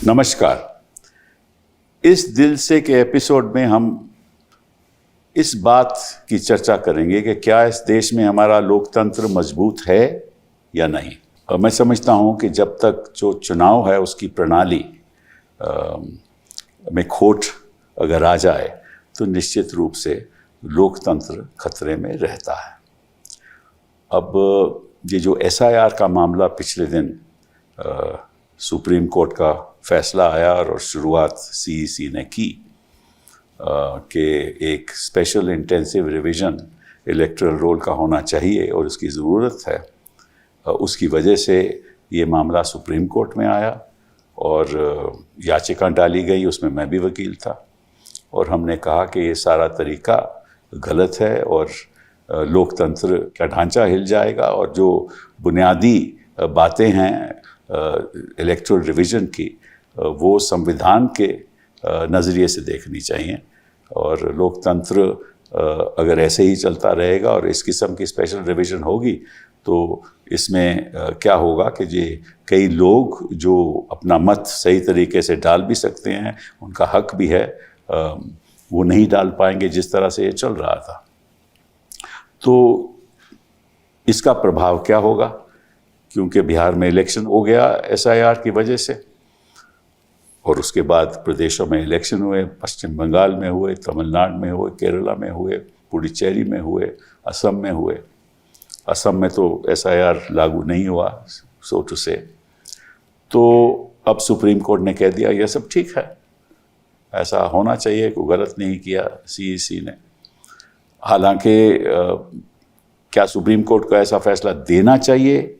नमस्कार। इस दिल से के एपिसोड में हम इस बात की चर्चा करेंगे कि क्या इस देश में हमारा लोकतंत्र मजबूत है या नहीं। और मैं समझता हूं कि जब तक जो चुनाव है उसकी प्रणाली में खोट अगर आ जाए तो निश्चित रूप से लोकतंत्र खतरे में रहता है। अब ये जो SIR का मामला पिछले दिन सुप्रीम कोर्ट का फैसला आया और शुरुआत CEC ने की कि एक special intensive revision electoral roll का होना चाहिए और उसकी ज़रूरत है। उसकी वजह से ये मामला सुप्रीम कोर्ट में आया और याचिका डाली गई, उसमें मैं भी वकील था और हमने कहा कि ये सारा तरीका गलत है और लोकतंत्र का ढांचा हिल जाएगा और जो बुनियादी बातें हैं इलेक्टोरल रिवीजन की वो संविधान के नज़रिए से देखनी चाहिए। और लोकतंत्र अगर ऐसे ही चलता रहेगा और इस किस्म की स्पेशल रिवीजन होगी तो इसमें क्या होगा कि ये कई लोग जो अपना मत सही तरीके से डाल भी सकते हैं, उनका हक भी है, वो नहीं डाल पाएंगे जिस तरह से ये चल रहा था। तो इसका प्रभाव क्या होगा, क्योंकि बिहार में इलेक्शन हो गया SIR की वजह से और उसके बाद प्रदेशों में इलेक्शन हुए, पश्चिम बंगाल में हुए, तमिलनाडु में हुए, केरला में हुए, पुडुचेरी में हुए, असम में हुए। असम में तो SIR लागू नहीं हुआ सो टू से। तो अब सुप्रीम कोर्ट ने कह दिया ये सब ठीक है, ऐसा होना चाहिए, कोई गलत नहीं किया CEC ने। हालांकि क्या सुप्रीम कोर्ट को ऐसा फैसला देना चाहिए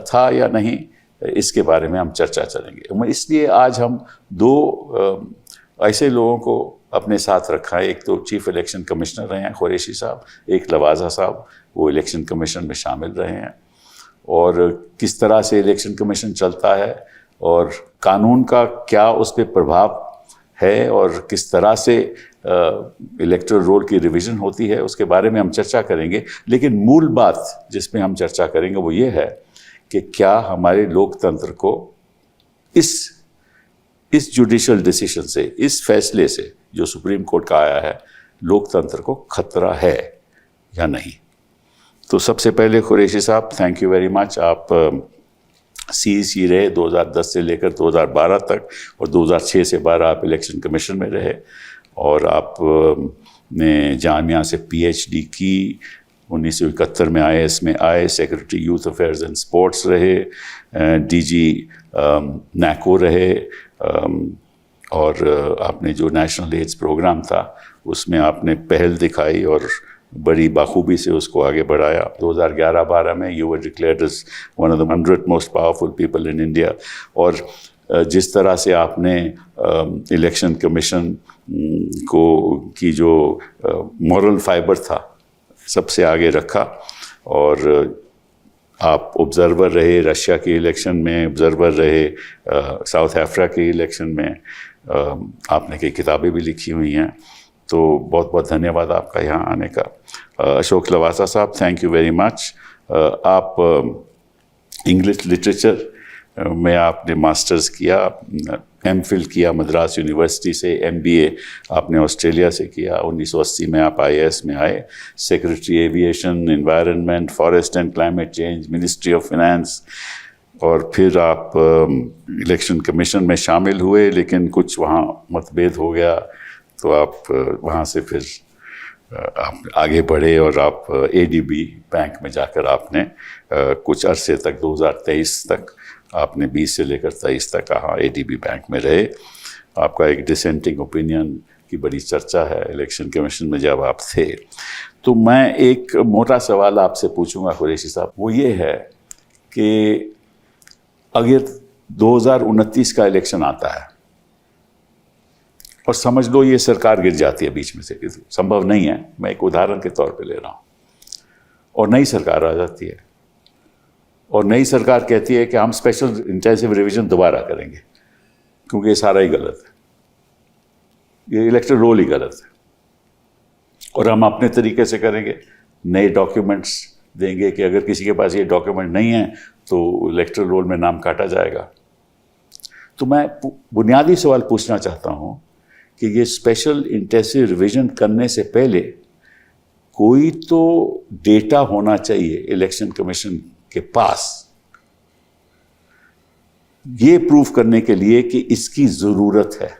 था या नहीं, इसके बारे में हम चर्चा करेंगे। इसलिए आज हम दो ऐसे लोगों को अपने साथ रखा है। एक तो चीफ इलेक्शन कमिश्नर रहे हैं कुरैशी साहब, एक लवाजा साहब, वो इलेक्शन कमीशन में शामिल रहे हैं और किस तरह से इलेक्शन कमीशन चलता है और कानून का क्या उस पर प्रभाव है और किस तरह से इलेक्टोरल रोल की रिवीजन होती है, उसके बारे में हम चर्चा करेंगे। लेकिन मूल बात जिस पे हम चर्चा करेंगे वो ये है कि क्या हमारे लोकतंत्र को इस जुडिशियल डिसीजन से, इस फैसले से जो सुप्रीम कोर्ट का आया है, लोकतंत्र को खतरा है या नहीं। तो सबसे पहले कुरैशी साहब, थैंक यू वेरी मच। आप CEC रहे 2010 से लेकर 2012 तक और 2006 से 12 आप इलेक्शन कमीशन में रहे और आप ने जामिया से PhD की, 1971 में IAS में आए, secretary youth affairs and sports रहे, DG NACO रहे और आपने जो नेशनल एड्स प्रोग्राम था उसमें आपने पहल दिखाई और बड़ी बाखूबी से उसको आगे बढ़ाया। 2011-12 में you were declared as one of the 100 most powerful people in India और जिस तरह से आपने इलेक्शन कमीशन को की जो मॉरल फाइबर था सबसे आगे रखा और आप ऑब्जर्वर रहे रशिया के इलेक्शन में, ऑब्जर्वर रहे साउथ अफ्रीका के इलेक्शन में, आपने कई किताबें भी लिखी हुई हैं। तो बहुत बहुत धन्यवाद आपका यहाँ आने का। अशोक लवासा साहब, थैंक यू वेरी मच। आप इंग्लिश लिटरेचर में आपने मास्टर्स किया, MPhil किया मद्रास यूनिवर्सिटी से, MBA आपने ऑस्ट्रेलिया से किया। 1980 में आप IAS में आए, secretary aviation, environment, forest and climate change, ministry of finance और फिर आप इलेक्शन कमीशन में शामिल हुए, लेकिन कुछ वहाँ मतभेद हो गया तो आप वहाँ से फिर आप आगे बढ़े और आप ADB बैंक में जाकर आपने कुछ अरसे तक 2023 तक आपने 20 से लेकर 23 तक कहा ADB बैंक में रहे। आपका एक डिसेंटिंग ओपिनियन की बड़ी चर्चा है इलेक्शन कमीशन में जब आप थे। तो मैं एक मोटा सवाल आपसे पूछूंगा कुरैशी साहब, वो ये है कि अगर 2029 का इलेक्शन आता है और समझ लो ये सरकार गिर जाती है बीच में से, संभव नहीं है, मैं एक उदाहरण के तौर पे ले रहा हूँ, और नई सरकार आ जाती है और नई सरकार कहती है कि हम स्पेशल इंटेंसिव रिवीजन दोबारा करेंगे क्योंकि ये सारा ही गलत है, ये इलेक्टोरल रोल ही गलत है और हम अपने तरीके से करेंगे, नए डॉक्यूमेंट्स देंगे कि अगर किसी के पास ये डॉक्यूमेंट नहीं है तो इलेक्टोरल रोल में नाम काटा जाएगा। तो मैं बुनियादी सवाल पूछना चाहता हूँ कि ये स्पेशल इंटेंसिव रिवीजन करने से पहले कोई तो डेटा होना चाहिए इलेक्शन कमीशन के पास ये प्रूव करने के लिए कि इसकी ज़रूरत है,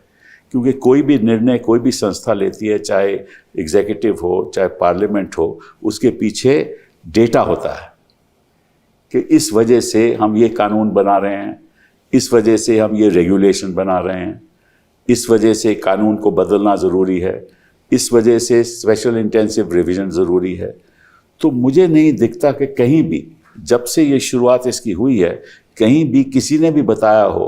क्योंकि कोई भी निर्णय कोई भी संस्था लेती है, चाहे एग्जीक्यूटिव हो चाहे पार्लियामेंट हो, उसके पीछे डेटा होता है कि इस वजह से हम ये कानून बना रहे हैं, इस वजह से हम ये रेगुलेशन बना रहे हैं, इस वजह से कानून को बदलना ज़रूरी है, इस वजह से स्पेशल इंटेंसिव रिवीजन ज़रूरी है। तो मुझे नहीं दिखता कि कहीं भी जब से ये शुरुआत इसकी हुई है कहीं भी किसी ने भी बताया हो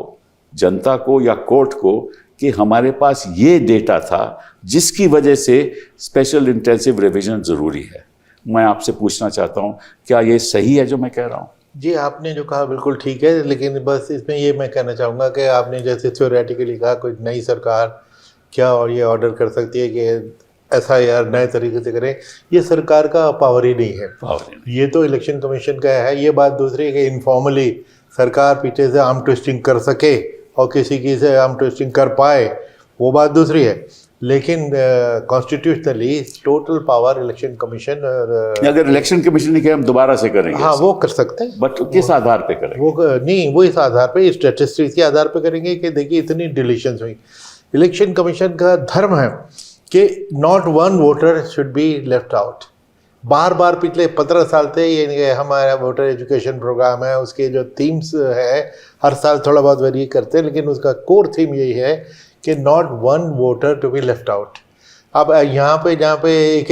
जनता को या कोर्ट को कि हमारे पास ये डेटा था जिसकी वजह से स्पेशल इंटेंसिव रिवीजन ज़रूरी है। मैं आपसे पूछना चाहता हूँ, क्या ये सही है जो मैं कह रहा हूँ? जी, आपने जो कहा बिल्कुल ठीक है, लेकिन बस इसमें ये मैं कहना चाहूँगा कि आपने जैसे थ्योरेटिकली कहा कोई नई सरकार क्या और ये ऑर्डर कर सकती है कि SIR नए तरीके से करें, ये सरकार का पावर ही नहीं है, ये तो इलेक्शन कमीशन का है। ये बात दूसरी है कि इनफॉर्मली सरकार पीछे से आर्म ट्विस्टिंग कर सके और किसी की से आर्म ट्विस्टिंग कर पाए, वो बात दूसरी है, लेकिन constitutionally total power election commission, अगर इलेक्शन कमीशन ने कहा हम दोबारा से करेंगे, हाँ वो कर सकते हैं, बट किस आधार पे करेंगे? वो नहीं, वो इस आधार पे, स्टैटिस्टिक्स के आधार पे करेंगे कि देखिए इतनी डिलीशंस हुई। इलेक्शन कमीशन का धर्म है कि not one voter should be left out. बार बार पिछले 15 साल से ये हमारा वोटर एजुकेशन प्रोग्राम है, उसके जो थीम्स है हर साल थोड़ा बहुत वेरी करते हैं, लेकिन उसका कोर थीम यही है कि not one voter to be left out. अब यहाँ पे जहाँ पे एक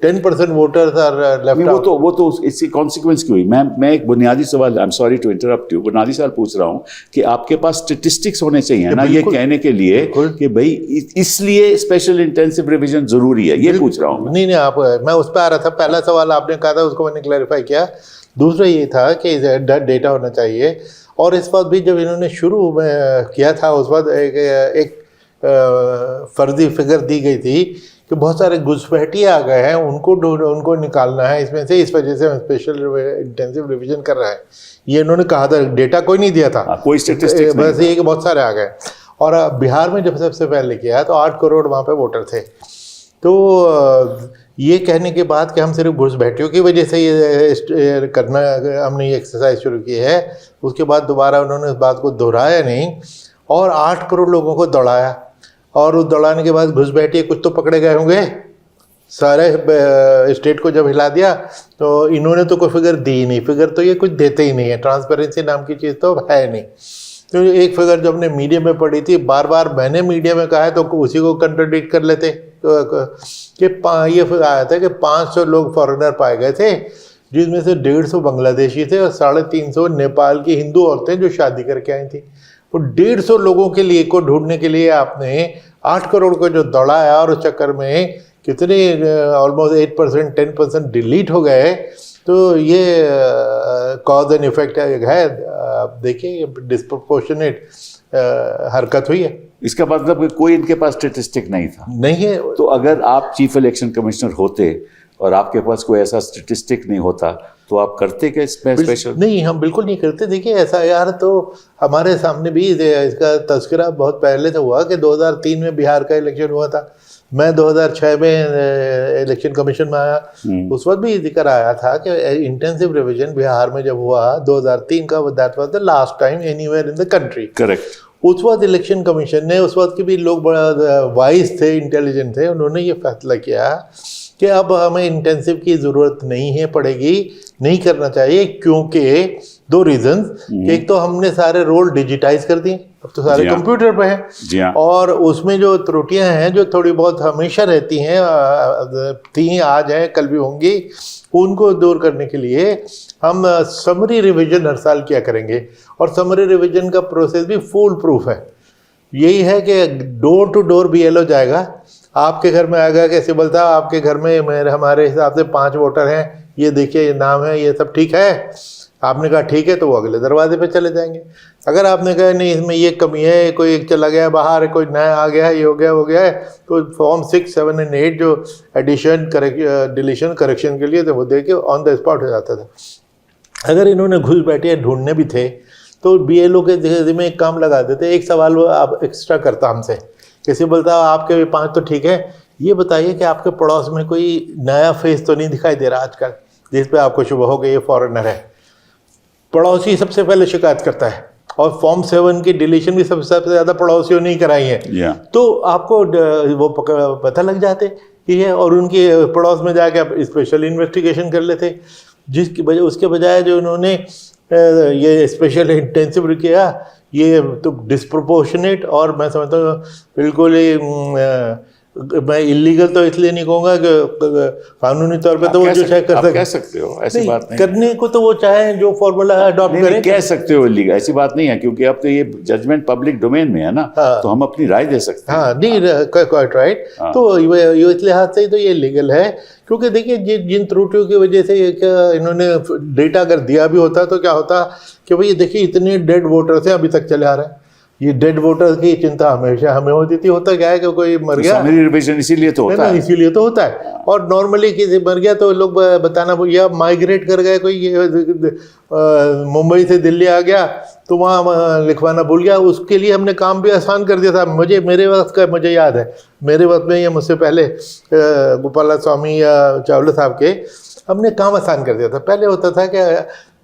10% वोटर्स आर लेफ्ट आउट, वो तो इसकी कॉन्सिक्वेंस क्यों हुई? मैं एक बुनियादी सवाल, I am sorry to interrupt you, बुनियादी सवाल पूछ रहा हूँ कि आपके पास स्टेटिस्टिक्स होने चाहिए ना ये कहने के लिए कि भाई इसलिए स्पेशल इंटेंसिव रिवीजन जरूरी है, ये पूछ रहा हूँ। नहीं, आप, मैं उस पर आ रहा था। पहला सवाल आपने कहा था, उसको मैंने क्लैरिफाई किया। दूसरा ये था कि डेटा होना चाहिए, और इस वक्त भी जब इन्होंने शुरू में किया था उस वक्त एक फर्जी फिगर दी गई थी कि बहुत सारे घुसपैठिए आ गए हैं, उनको निकालना है इसमें से, इस वजह से हम स्पेशल इंटेंसिव रिवीजन कर रहे हैं। ये इन्होंने कहा था, डेटा कोई नहीं दिया था, कोई स्टैटिस्टिक्स नहीं, बस ये कि बहुत सारे आ गए। और बिहार में जब सबसे पहले किया तो 8 करोड़ वहाँ पे वोटर थे। तो ये कहने के बाद कि हम सिर्फ घुसपैठियों की वजह से ये करना, हमने ये एक्सरसाइज शुरू की है, उसके बाद दोबारा उन्होंने इस बात को दोहराया नहीं और 8 करोड़ लोगों को दौड़ाया, और उस दौड़ाने के बाद घुसपैठिए कुछ तो पकड़े गए होंगे। सारे स्टेट को जब हिला दिया तो इन्होंने तो कोई फिगर दी नहीं, फिगर तो ये कुछ देते ही नहीं है, ट्रांसपेरेंसी नाम की चीज़ तो है नहीं। तो एक फिगर जब हमने मीडिया में पढ़ी थी, बार बार मैंने मीडिया में कहा है तो उसी को कंट्राडिक्ट कर लेते कि ये फिगर आया था कि 500 लोग फॉरेनर पाए गए थे, जिसमें से 150 बांग्लादेशी थे और 350 नेपाल की हिंदू औरतें जो शादी करके आई थी। तो 150 लोगों के लिए को ढूंढने के लिए आपने 8 करोड़ को जो दौड़ाया, और उस चक्कर में कितने ऑलमोस्ट 8% 10% डिलीट हो गए। तो ये कॉज एंड इफेक्ट है, आप देखिए डिस्प्रोपोर्शनेट हरकत हुई है। इसका मतलब कोई इनके पास स्टेटिस्टिक नहीं था, नहीं है। तो अगर आप चीफ इलेक्शन कमिश्नर होते और आपके पास कोई ऐसा स्टेटिस्टिक नहीं होता तो आप करते क्या इसमें स्पेशल? नहीं, हम बिल्कुल नहीं करते। देखिए SIR तो हमारे सामने भी इसका तस्करा बहुत पहले से हुआ कि 2003 में बिहार का इलेक्शन हुआ था, मैं 2006 में इलेक्शन कमीशन में आया, उस वक्त भी जिक्र आया था कि इंटेंसिव रिवीजन बिहार में जब हुआ 2003 का, that was the last time anywhere in the country. Correct. उस वक्त इलेक्शन कमीशन ने, उस वक्त के भी लोग बड़ा वाइज थे, इंटेलिजेंट थे, उन्होंने ये फैसला किया कि अब हमें इंटेंसिव की ज़रूरत नहीं पड़ेगी, नहीं करना चाहिए, क्योंकि 2 रीजंस। एक तो हमने सारे रोल डिजिटाइज कर दिए, अब तो सारे कंप्यूटर पे हैं, और उसमें जो त्रुटियां हैं जो थोड़ी बहुत हमेशा रहती हैं, थी, आज हैं, कल भी होंगी, उनको दूर करने के लिए हम समरी रिवीजन हर साल किया करेंगे। और समरी रिवीजन का प्रोसेस भी फुल प्रूफ है। यही है कि डोर टू डोर BLO जाएगा, आपके घर में आएगा कि सिबल साहब आपके घर में हमारे हिसाब से 5 वोटर हैं, ये देखिए ये नाम है, ये सब ठीक है। आपने कहा ठीक है, तो वो अगले दरवाजे पे चले जाएंगे। अगर आपने कहा नहीं इसमें ये कमी है, कोई एक चला गया बाहर, कोई नया आ गया है, ये हो गया वो गया है, तो फॉर्म 6, 7 और 8 जो एडिशन डिलीशन करेक्शन के लिए थे वो दे के ऑन द स्पॉट हो जाता था। अगर इन्होंने घुसपैठिए ढूंढने भी थे तो BLO के जिम्मे एक काम लगा देते, एक सवाल वो आप एक्स्ट्रा करता हमसे, किसी बोलता आपके भी 5 तो ठीक है, ये बताइए कि आपके पड़ोस में कोई नया फेस तो नहीं दिखाई दे रहा आजकल जिस पे आपको शुभ हो कि ये फॉरेनर है। पड़ोसी सबसे पहले शिकायत करता है, और फॉर्म 7 की डिलीशन भी सबसे ज़्यादा पड़ोसियों ने ही कराई है। तो आपको वो पता लग जाते कि है, और उनके पड़ोस में जाके आप स्पेशल इन्वेस्टिगेशन कर लेते, जिसकी वजह उसके बजाय जो उन्होंने ये स्पेशल इंटेंसिव किया, ये तो डिस्प्रोपोर्शनेट, और मैं समझता हूँ बिल्कुल ही मैं इलीगल तो इसलिए नहीं कहूँगा कि कानूनी तौर पे तो वो जो चाहे कह सकते हो, ऐसी बात नहीं करने को, तो वो चाहे जो फॉर्मूला अडॉप्ट करें, कह सकते हो इलीगल, ऐसी बात नहीं है, क्योंकि अब तो ये जजमेंट पब्लिक डोमेन में है ना। हाँ, तो हम अपनी राय दे सकते हैं। हाँ, नहीं, क्वाइट राइट। तो ये इस लिहाज से तो ये लीगल है, क्योंकि देखिए जिन त्रुटियों की वजह से इन्होंने डेटा अगर दिया भी होता तो क्या होता कि भाई देखिए इतने डेड वोटर्स हैं अभी तक चले आ रहे हैं, ये डेड वोटर्स की चिंता हमेशा हमें होती थी। होता क्या है कि कोई मर गया, रिजर्वेशन इसीलिए तो होता है, इसीलिए तो होता है। और नॉर्मली किसी मर गया तो लोग बताना, या माइग्रेट कर गए, कोई मुंबई से दिल्ली आ गया तो वहाँ लिखवाना भूल गया, उसके लिए हमने काम भी आसान कर दिया था। मेरे वक्त का मुझे याद है, मेरे वक्त में या मुझसे पहले गोपाला स्वामी या चावला साहब के, हमने काम आसान कर दिया था। पहले होता था कि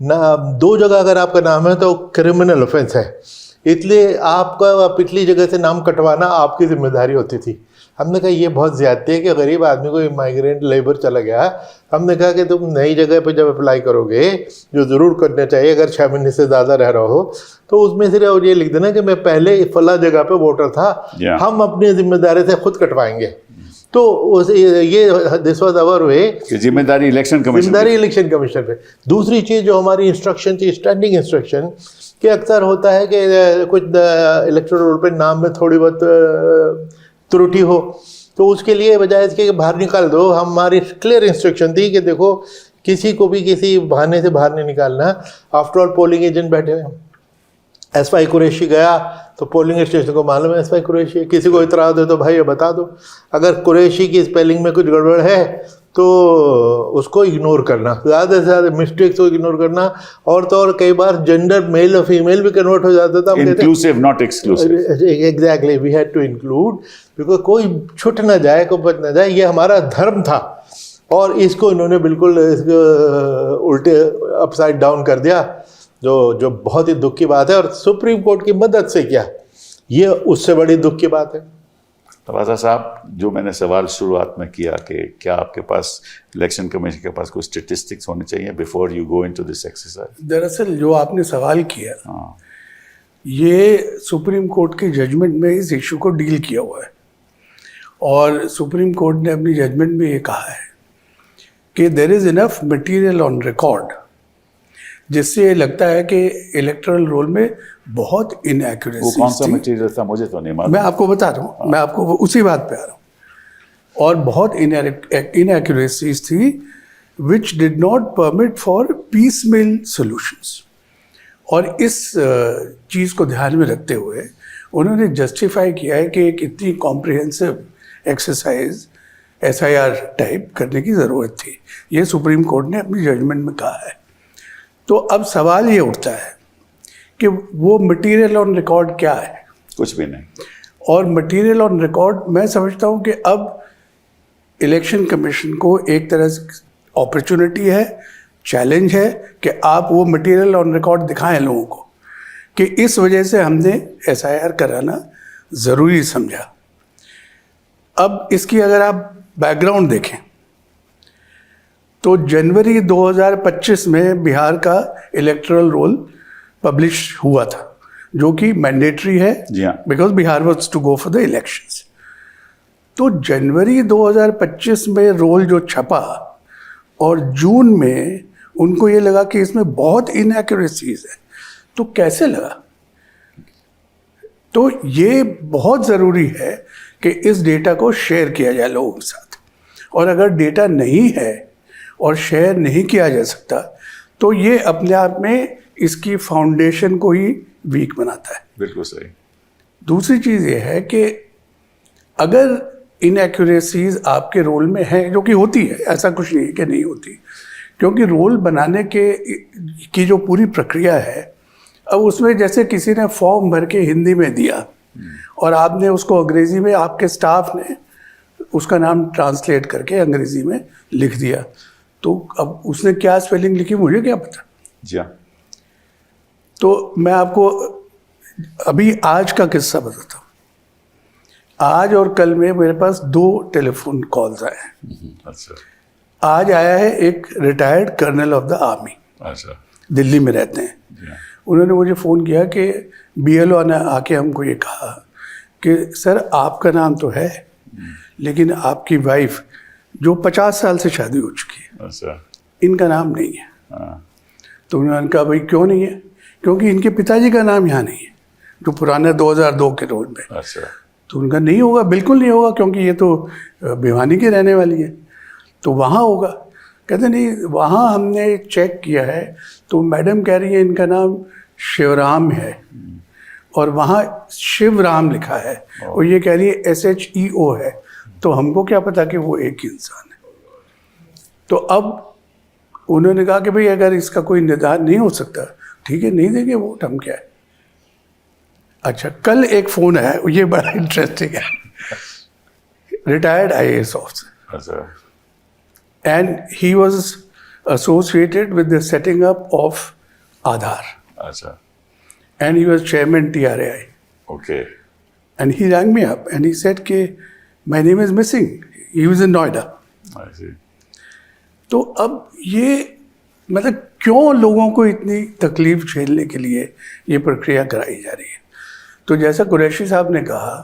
ना 2 जगह अगर आपका नाम है तो क्रिमिनल ऑफेंस है, इसलिए आपका पिछली जगह से नाम कटवाना आपकी जिम्मेदारी होती थी। हमने कहा ये बहुत ज़्यादती है कि गरीब आदमी को माइग्रेंट लेबर चला गया। हमने कहा कि तुम नई जगह पर जब अप्लाई करोगे, जो ज़रूर करना चाहिए अगर 6 महीने से ज़्यादा रह रहा हो, तो उसमें सिर्फ ये लिख देना कि मैं पहले फला जगह पे वोटर था, हम अपनी जिम्मेदारी से खुद कटवाएंगे। तो ये दिस वाज आवर वे, जिम्मेदारी इलेक्शन कमीशन पे। दूसरी चीज़ जो हमारी इंस्ट्रक्शन थी, स्टैंडिंग इंस्ट्रक्शन, कि अक्सर होता है कि कुछ इलेक्टोरल रोल पे नाम में थोड़ी बहुत त्रुटि हो, तो उसके लिए बजाय इसके बाहर निकाल दो, हमारी क्लियर इंस्ट्रक्शन थी कि देखो किसी को भी किसी बहाने से बाहर नहीं निकालना। आफ्टर ऑल पोलिंग एजेंट बैठे हुए, एसवाई कुरैशी गया तो पोलिंग स्टेशन को मालूम है एसवाई कुरैशी, किसी को इतराज़ हो तो भाई ये बता दो, अगर कुरैशी की स्पेलिंग में कुछ गड़बड़ है तो उसको इग्नोर करना, ज़्यादा से ज़्यादा मिस्टेक्स को इग्नोर करना। और तो और कई बार जेंडर मेल और फीमेल भी कन्वर्ट हो जाता था। Inclusive not exclusive. Exactly, we had to include, because कोई छूट ना जाए, कोई बच ना जाए, ये हमारा धर्म था। और इसको इन्होंने बिल्कुल उल्टे अपसाइड डाउन कर दिया, जो बहुत ही दुख की बात है। और सुप्रीम कोर्ट की मदद से किया, ये उससे बड़ी दुख की बात है। तबाजा साहब, जो मैंने सवाल शुरुआत में किया कि क्या आपके पास इलेक्शन कमीशन के पास कोई स्टेटिस्टिक्स होने चाहिए before you go into this exercise? दरअसल जो आपने सवाल किया, ये सुप्रीम कोर्ट के जजमेंट में इस इशू को डील किया हुआ है, और सुप्रीम कोर्ट ने अपनी जजमेंट में ये कहा है कि there is enough material on record, जिससे ये लगता है कि इलेक्टोरल रोल में बहुत इनएक्यूरेसी। वो कौन सा मटेरियल था मुझे तो नहीं मालूम। मैं आपको बता रहा हूँ, मैं आपको उसी बात पे आ रहा हूँ। और बहुत इनएक्यूरेसीज थी which did not permit for piecemeal solutions. और इस चीज़ को ध्यान में रखते हुए उन्होंने जस्टिफाई किया है कि एक इतनी कॉम्प्रिहेंसिव एक्सरसाइज SIR टाइप करने की ज़रूरत थी। ये सुप्रीम कोर्ट ने अपनी जजमेंट में कहा है। तो अब सवाल ये उठता है कि वो मटेरियल ऑन रिकॉर्ड क्या है? कुछ भी नहीं। और मटेरियल ऑन रिकॉर्ड, मैं समझता हूँ कि अब इलेक्शन कमीशन को एक तरह से अपॉर्चुनिटी है, चैलेंज है कि आप वो मटेरियल ऑन रिकॉर्ड दिखाएं लोगों को कि इस वजह से हमने SIR कराना ज़रूरी समझा। अब इसकी अगर आप बैकग्राउंड देखें तो जनवरी 2025 में बिहार का इलेक्टोरल रोल पब्लिश हुआ था, जो कि मैंडेटरी है because Bihar was to go for the elections. तो जनवरी 2025 में रोल जो छपा और जून में उनको ये लगा कि इसमें बहुत इनएक्यूरेसीज है, तो कैसे लगा? तो ये बहुत ज़रूरी है कि इस डेटा को शेयर किया जाए लोगों के साथ, और अगर डेटा नहीं है और शेयर नहीं किया जा सकता तो ये अपने आप में इसकी फाउंडेशन को ही वीक बनाता है। बिल्कुल सही। दूसरी चीज़ ये है कि अगर इनएक्यूरेसीज आपके रोल में है, जो कि होती है, ऐसा कुछ नहीं है कि नहीं होती, क्योंकि रोल बनाने की जो पूरी प्रक्रिया है अब उसमें जैसे किसी ने फॉर्म भर के हिंदी में दिया और आपने उसको अंग्रेजी में, आपके स्टाफ ने उसका नाम ट्रांसलेट करके अंग्रेजी में लिख दिया, तो अब उसने क्या स्पेलिंग लिखी मुझे क्या पता। जी हाँ। तो मैं आपको अभी आज का किस्सा बताता हूँ। आज और कल में मेरे पास 2 टेलीफोन कॉल्स आए हैं। अच्छा आज आया है एक retired colonel of the army, अच्छा। दिल्ली में रहते हैं। जी हाँ। उन्होंने मुझे फ़ोन किया कि BLO ने आके हमको ये कहा कि सर आपका नाम तो है लेकिन आपकी वाइफ जो 50 साल से शादी हो चुकी है, अच्छा। इनका नाम नहीं है। हाँ। तो उन्होंने कहा भाई क्यों नहीं है? क्योंकि इनके पिताजी का नाम यहाँ नहीं है, जो पुराने 2002 के रोल में। अच्छा। तो उनका नहीं होगा, बिल्कुल नहीं होगा, क्योंकि ये तो भिवानी की रहने वाली है, तो वहाँ होगा। कहते नहीं, वहाँ हमने चेक किया है तो मैडम कह रही है इनका नाम शिवराम है और वहाँ शिवराम लिखा है और ये कह रही है SHEO है, तो हमको क्या पता कि वो एक ही इंसान है। तो अब उन्होंने कहा कि भाई अगर इसका कोई निदान नहीं हो सकता, ठीक है नहीं देंगे वोट, हम क्या है। अच्छा, कल एक फ़ोन आया, ये बड़ा इंटरेस्टिंग है। रिटायर्ड IAS ऑफिसर, अच्छा। and he was associated with the setting up of Aadhaar, अच्छा। and he was chairman TRAI, okay. and he rang me up and he said कि my name is missing. He was in Noida. I see. तो अब ये मतलब क्यों लोगों को इतनी तकलीफ झेलने के लिए ये प्रक्रिया कराई जा रही है? तो जैसा कुरैशी साहब ने कहा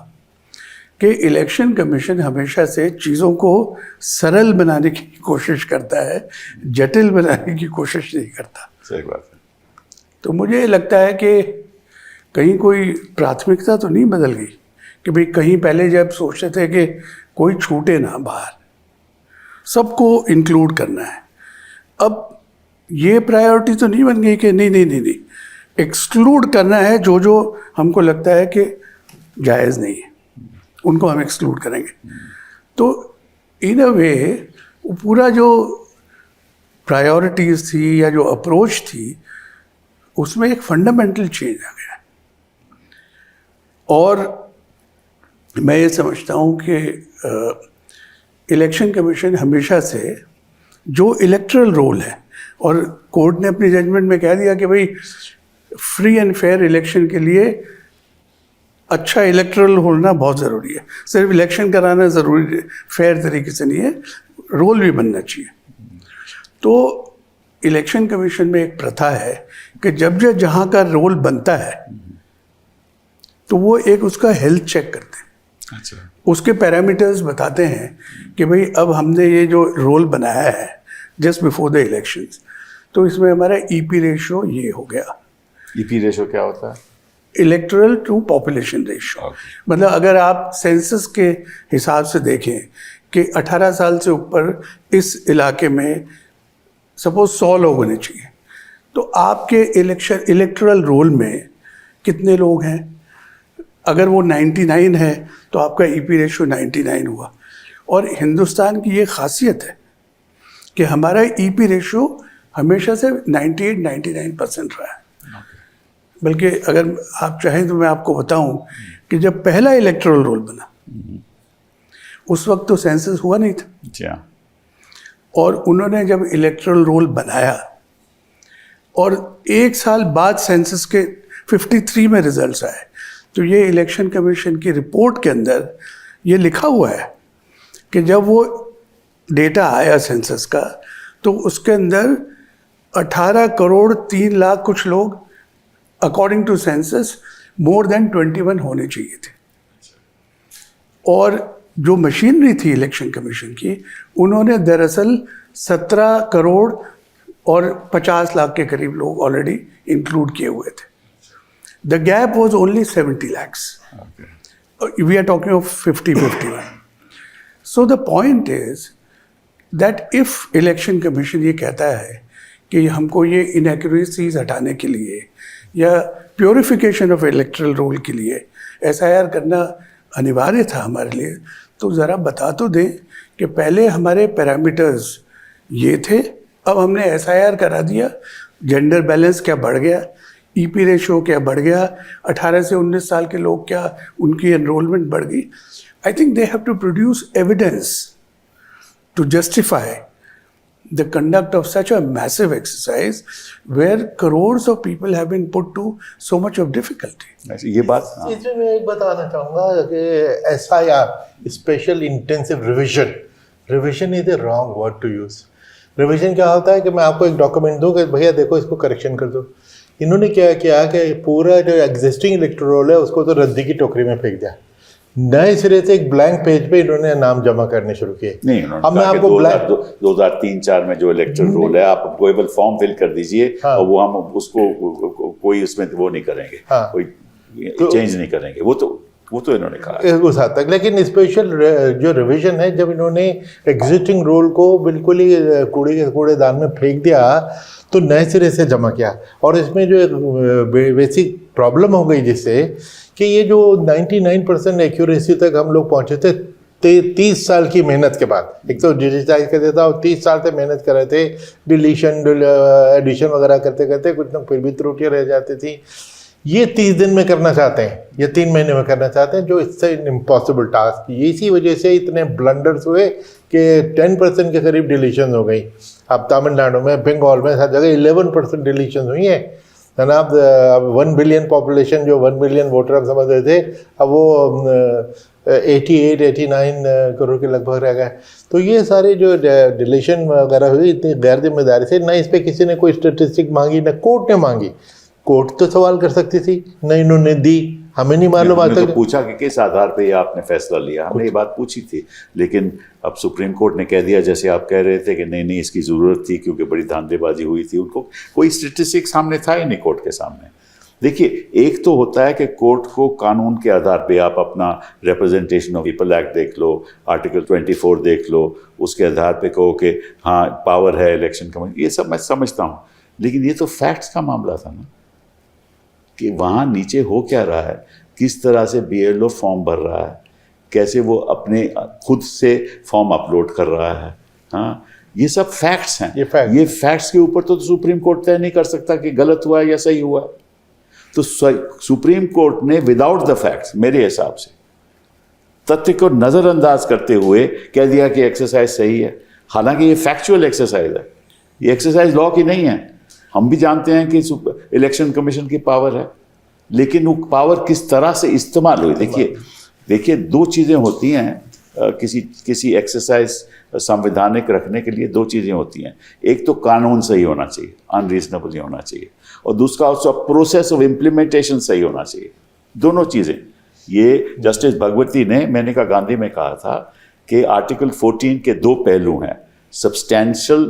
कि इलेक्शन कमीशन हमेशा से चीज़ों को सरल बनाने की कोशिश करता है, जटिल बनाने की कोशिश नहीं करता। सही बात है। तो मुझे लगता है कि कहीं कोई प्राथमिकता तो नहीं बदल गई कि भाई कहीं पहले जब सोचते थे कि कोई छूटे ना बाहर, सबको इंक्लूड करना है, अब ये प्रायोरिटी तो नहीं बन गई कि नहीं नहीं नहीं नहीं एक्सक्लूड करना है, जो जो हमको लगता है कि जायज़ नहीं है उनको हम एक्सक्लूड करेंगे। तो इन अ वे वो पूरा जो प्रायोरिटीज़ थी या जो अप्रोच थी उसमें एक फंडामेंटल चेंज आ गया। और मैं ये समझता हूँ कि इलेक्शन कमीशन हमेशा से जो इलेक्टरल रोल है, और कोर्ट ने अपनी जजमेंट में कह दिया कि भाई फ्री एंड फेयर इलेक्शन के लिए अच्छा इलेक्टरल होना बहुत ज़रूरी है। सिर्फ इलेक्शन कराना ज़रूरी है, फेयर तरीके से नहीं है, रोल भी बनना चाहिए। तो इलेक्शन कमीशन में एक प्रथा है कि जब जहाँ का रोल बनता है तो वो एक उसका हेल्थ चेक करते हैं। अच्छा। उसके पैरामीटर्स बताते हैं कि भाई अब हमने ये जो रोल बनाया है जस्ट बिफोर द इलेक्शंस, तो इसमें हमारा EP रेशियो ये हो गया। EP रेशो क्या होता है? Electoral to population ratio. मतलब अगर आप सेंसस के हिसाब से देखें कि 18 साल से ऊपर इस इलाके में सपोज 100 लोग होने चाहिए, तो आपके इलेक्टोरल रोल में कितने लोग हैं? अगर वो 99 है तो आपका EP रेशियो 99 हुआ। और हिंदुस्तान की ये खासियत है कि हमारा EP रेशियो हमेशा से 98-99% रहा है। बल्कि अगर आप चाहें तो मैं आपको बताऊं कि जब पहला इलेक्टोरल रोल बना उस वक्त तो सेंसस हुआ नहीं था। जी हाँ। और उन्होंने जब इलेक्टोरल रोल बनाया और 1 साल बाद सेंसस के 53 में रिजल्ट्स आए, तो ये इलेक्शन कमीशन की रिपोर्ट के अंदर ये लिखा हुआ है कि जब वो डेटा आया सेंसस का तो उसके अंदर 18 करोड़ 3 लाख कुछ लोग according to census more than 21 होने चाहिए थे। और जो मशीनरी थी इलेक्शन कमीशन की, उन्होंने दरअसल 17 करोड़ और 50 लाख के करीब लोग ऑलरेडी इंक्लूड किए हुए थे। The gap was only 70 lakhs. We are talking of 50-51. So the point is that if election commission ये कहता है कि हमको ये इनएक्यूरेसीज हटाने के लिए या प्योरिफिकेशन ऑफ इलेक्टरल रोल के लिए SIR करना अनिवार्य था हमारे लिए, तो ज़रा बता तो दें कि पहले हमारे पैरामीटर्स ये थे, अब हमने SIR करा दिया, जेंडर बैलेंस क्या बढ़ गया, ईपी रेशो क्या बढ़ गया, 18 से 19 साल के लोग क्या उनकी एनरोलमेंट बढ़ गई? I think they have to produce evidence to justify the conduct of such a massive exercise where crores of people have been put to so much of difficulty. ये बात इसमें मैं एक बताना चाहूँगा कि SIR special intensive revision is the wrong word to use. Revision क्या होता है कि मैं आपको एक डॉक्यूमेंट दूँ कि भैया देखो इसको करेक्शन कर दो। इन्होंने क्या किया कि पूरा जो एग्जिस्टिंग इलेक्टोरल है उसको तो रद्दी की टोकरी में फेंक दिया, नए सिरे से एक ब्लैंक पेज पे इन्होंने नाम जमा करने शुरू किए। नहीं, अब मैं आपको 2003-4 में जो इलेक्टोरल रोल है, आप केवल फॉर्म फिल कर दीजिए। हाँ। और वो हम उसको कोई उसमें वो नहीं करेंगे। हाँ। कोई चेंज नहीं करेंगे, वो तो इन्होंने कहा उस हद तक। लेकिन स्पेशल जो रिवीजन है, जब इन्होंने एग्जिस्टिंग रोल को बिल्कुल ही कूड़े के कूड़ेदान में फेंक दिया तो नए सिरे से जमा किया। और इसमें जो एक बेसिक प्रॉब्लम हो गई जिससे कि ये जो 99% एक्यूरेसी तक हम लोग पहुंचे थे 30 साल की मेहनत के बाद, एक तो डिजिटाइज कर देता और 30 साल से मेहनत कर रहे थे, डिलीशन एडिशन वगैरह करते करते कुछ ना फिर भी त्रुटियाँ रह जाती थी। ये 30 दिन में करना चाहते हैं, ये 3 महीने में करना चाहते हैं, जो इससे इम्पॉसिबल टास्क। इसी वजह से इतने ब्लंडर्स हुए कि 10% के करीब डिलीशन हो गई। अब तमिलनाडु में, बंगाल में, हर जगह 11% डिलीशन हुई है। जनाब 1 बिलियन पॉपुलेशन, जो 1 बिलियन वोटर हम समझ रहे थे, अब वो 88-89 करोड़ के लगभग रह गए। तो ये सारे जो डिलीशन वगैरह हुई इतनी गैर जिम्मेदारी से, न इस पर किसी ने कोई स्टेटिस्टिक मांगी, न कोर्ट ने मांगी। कोर्ट तो सवाल कर सकती थी, न इन्होंने दी, हमें नहीं मालूम। हमने तो पूछा कि किस आधार पे ये आपने फैसला लिया, हमने ये बात पूछी थी। लेकिन अब सुप्रीम कोर्ट ने कह दिया, जैसे आप कह रहे थे कि नहीं इसकी ज़रूरत थी क्योंकि बड़ी धांधलेबाजी हुई थी। उनको कोई स्टेटिस्टिक सामने था ही नहीं कोर्ट के सामने। देखिए, एक तो होता है कि कोर्ट को कानून के आधार पे आप अपना रिप्रेजेंटेशन ऑफ पीपल एक्ट देख लो, आर्टिकल 24 देख लो, उसके आधार पे कहो कि हाँ पावर है इलेक्शन कमीशन, ये सब मैं समझता हूँ। लेकिन ये तो फैक्ट्स का मामला था ना, कि वहाँ नीचे हो क्या रहा है, किस तरह से BLO फॉर्म भर रहा है, कैसे वो अपने खुद से फॉर्म अपलोड कर रहा है। हाँ, ये सब फैक्ट्स हैं। ये फैक्ट्स के ऊपर तो सुप्रीम कोर्ट तय नहीं कर सकता कि गलत हुआ या सही हुआ। तो सुप्रीम कोर्ट ने विदाउट द फैक्ट्स, मेरे हिसाब से तथ्य को नज़रअंदाज करते हुए कह दिया कि एक्सरसाइज सही है। हालांकि ये फैक्चुअल एक्सरसाइज है, ये एक्सरसाइज लॉ की नहीं है। हम भी जानते हैं कि इलेक्शन कमीशन की पावर है, लेकिन वो पावर किस तरह से इस्तेमाल हुई। देखिए 2 चीज़ें होती हैं किसी एक्सरसाइज संवैधानिक रखने के लिए। 2 चीज़ें होती हैं, एक तो कानून सही होना चाहिए, अनरीजनेबल नहीं होना चाहिए, और दूसरा उसका प्रोसेस ऑफ इम्प्लीमेंटेशन सही होना चाहिए। दोनों चीज़ें, ये जस्टिस भगवती ने, मैंने कहा गांधी में कहा था कि आर्टिकल 14 के 2 पहलू हैं, substantial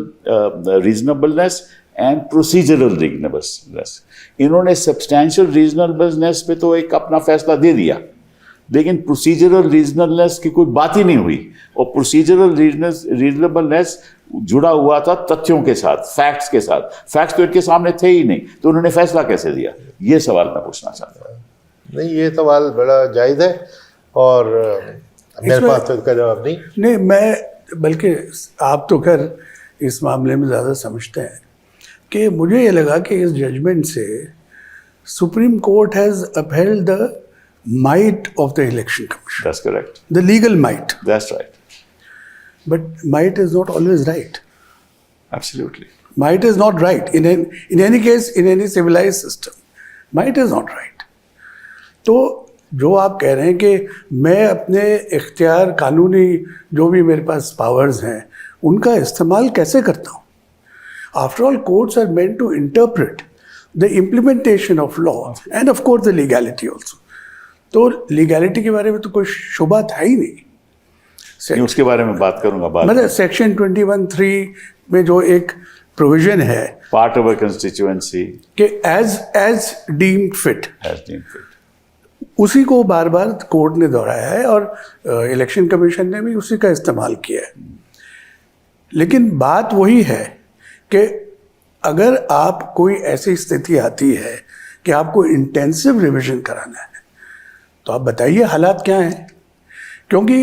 reasonableness and procedural reasonableness. इन्होंने सब्सटैंशियल रीजनेबलनेस पे तो एक अपना फैसला दे दिया, लेकिन प्रोसीजरल रीजनेबलनेस की कोई बात ही नहीं हुई। और प्रोसीजरल रीजनेबलनेस जुड़ा हुआ था तथ्यों के साथ, फैक्ट्स के साथ। फैक्ट्स तो इनके सामने थे ही नहीं, तो उन्होंने फैसला कैसे दिया? ये सवाल मैं पूछना चाहता हूँ। नहीं, ये सवाल बड़ा जायज़ है और मेरे पास तो इसका जवाब नहीं। मैं बल्कि आप तो खैर इस मामले में ज़्यादा समझते हैं कि मुझे ये लगा कि इस जजमेंट से supreme court has upheld the might of the election commission. That's correct. The legal might. That's right. But might is not always right. Absolutely. Might is not right. In any case, in any civilized system, might is not right. तो जो आप कह रहे हैं कि मैं अपने इख्तियार, कानूनी जो भी मेरे पास पावर्स हैं, उनका इस्तेमाल कैसे करता हूँ? After all, courts are meant to interpret the implementation of law and of course the legality also. तो लीगैलिटी के बारे में तो कोई शुबा था ही नहीं। उसके बारे में बात करूंगा बाद में। मतलब सेक्शन 21(3) में जो एक प्रोविजन है, पार्ट ऑफ अ कंस्टिट्यूएंसी, कि एज डीम्ड फिट, उसी को बार बार कोर्ट ने दोहराया है और इलेक्शन कमीशन ने भी उसी का इस्तेमाल किया है। लेकिन बात वही है कि अगर आप कोई ऐसी स्थिति आती है कि आपको इंटेंसिव रिविजन कराना है, तो आप बताइए हालात क्या हैं। क्योंकि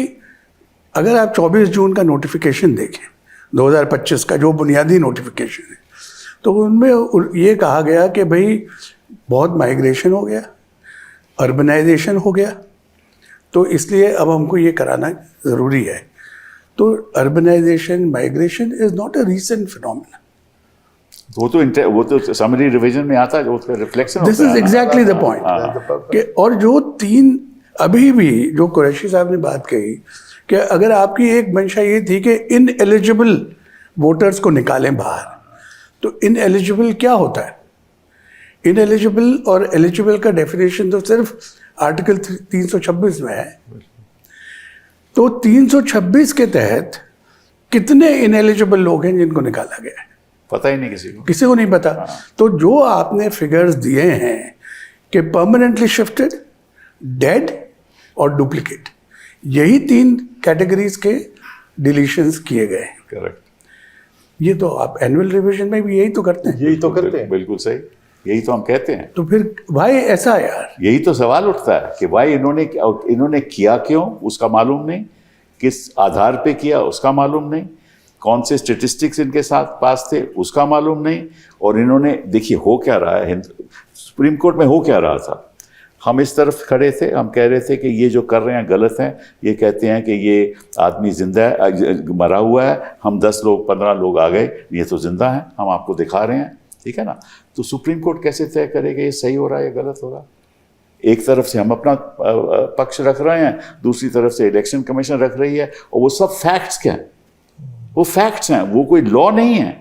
अगर आप 24 जून का नोटिफिकेशन देखें, 2025 का जो बुनियादी नोटिफिकेशन है, तो उनमें ये कहा गया कि भाई बहुत माइग्रेशन हो गया, अर्बनाइजेशन हो गया, तो इसलिए अब हमको ये कराना ज़रूरी है। तो urbanisation, migration is not a recent phenomena. वो तो समरी रिवीजन में आता है, उसका reflection this is exactly the point कि और जो तीन अभी भी जो कुरैशी साहब ने बात कही कि अगर आपकी एक मंशा ये थी कि इन एलिजिबल वोटर्स को निकालें बाहर, तो इन एलिजिबल क्या होता है? इन एलिजिबल और एलिजिबल का डेफिनेशन तो सिर्फ आर्टिकल 326 में है। तो 326 के तहत कितने इन एलिजिबल लोग हैं जिनको निकाला गया है? पता ही नहीं किसी को नहीं पता। तो जो आपने फिगर्स दिए हैं कि परमानेंटली शिफ्टेड, डेड और डुप्लीकेट, यही तीन कैटेगरीज के डिलीशंस किए गए हैं। करेक्ट। ये तो आप एनुअल रिवीजन में भी यही तो करते हैं। यही तो करते हैं। बिल्कुल सही, यही तो हम कहते हैं। तो फिर भाई ऐसा यार, यही तो सवाल उठता है कि भाई इन्होंने किया क्यों, उसका मालूम नहीं, किस आधार पे किया उसका मालूम नहीं, कौन से स्टेटिस्टिक्स इनके साथ पास थे उसका मालूम नहीं, और इन्होंने देखिए हो क्या रहा है, सुप्रीम कोर्ट में हो क्या रहा था। हम इस तरफ खड़े थे, हम कह रहे थे कि ये जो कर रहे हैं गलत हैं, ये कहते हैं कि ये आदमी जिंदा है, मरा हुआ है, हम 10 लोग 15 लोग आ गए, ये तो जिंदा है, हम आपको दिखा रहे हैं, ठीक है ना। तो सुप्रीम कोर्ट कैसे तय करेगा ये सही हो रहा है या गलत हो रहा है? एक तरफ से हम अपना पक्ष रख रहे हैं, दूसरी तरफ से इलेक्शन कमीशन रख रही है, और वो सब फैक्ट्स क्या हैं? वो फैक्ट्स हैं, वो कोई लॉ नहीं है।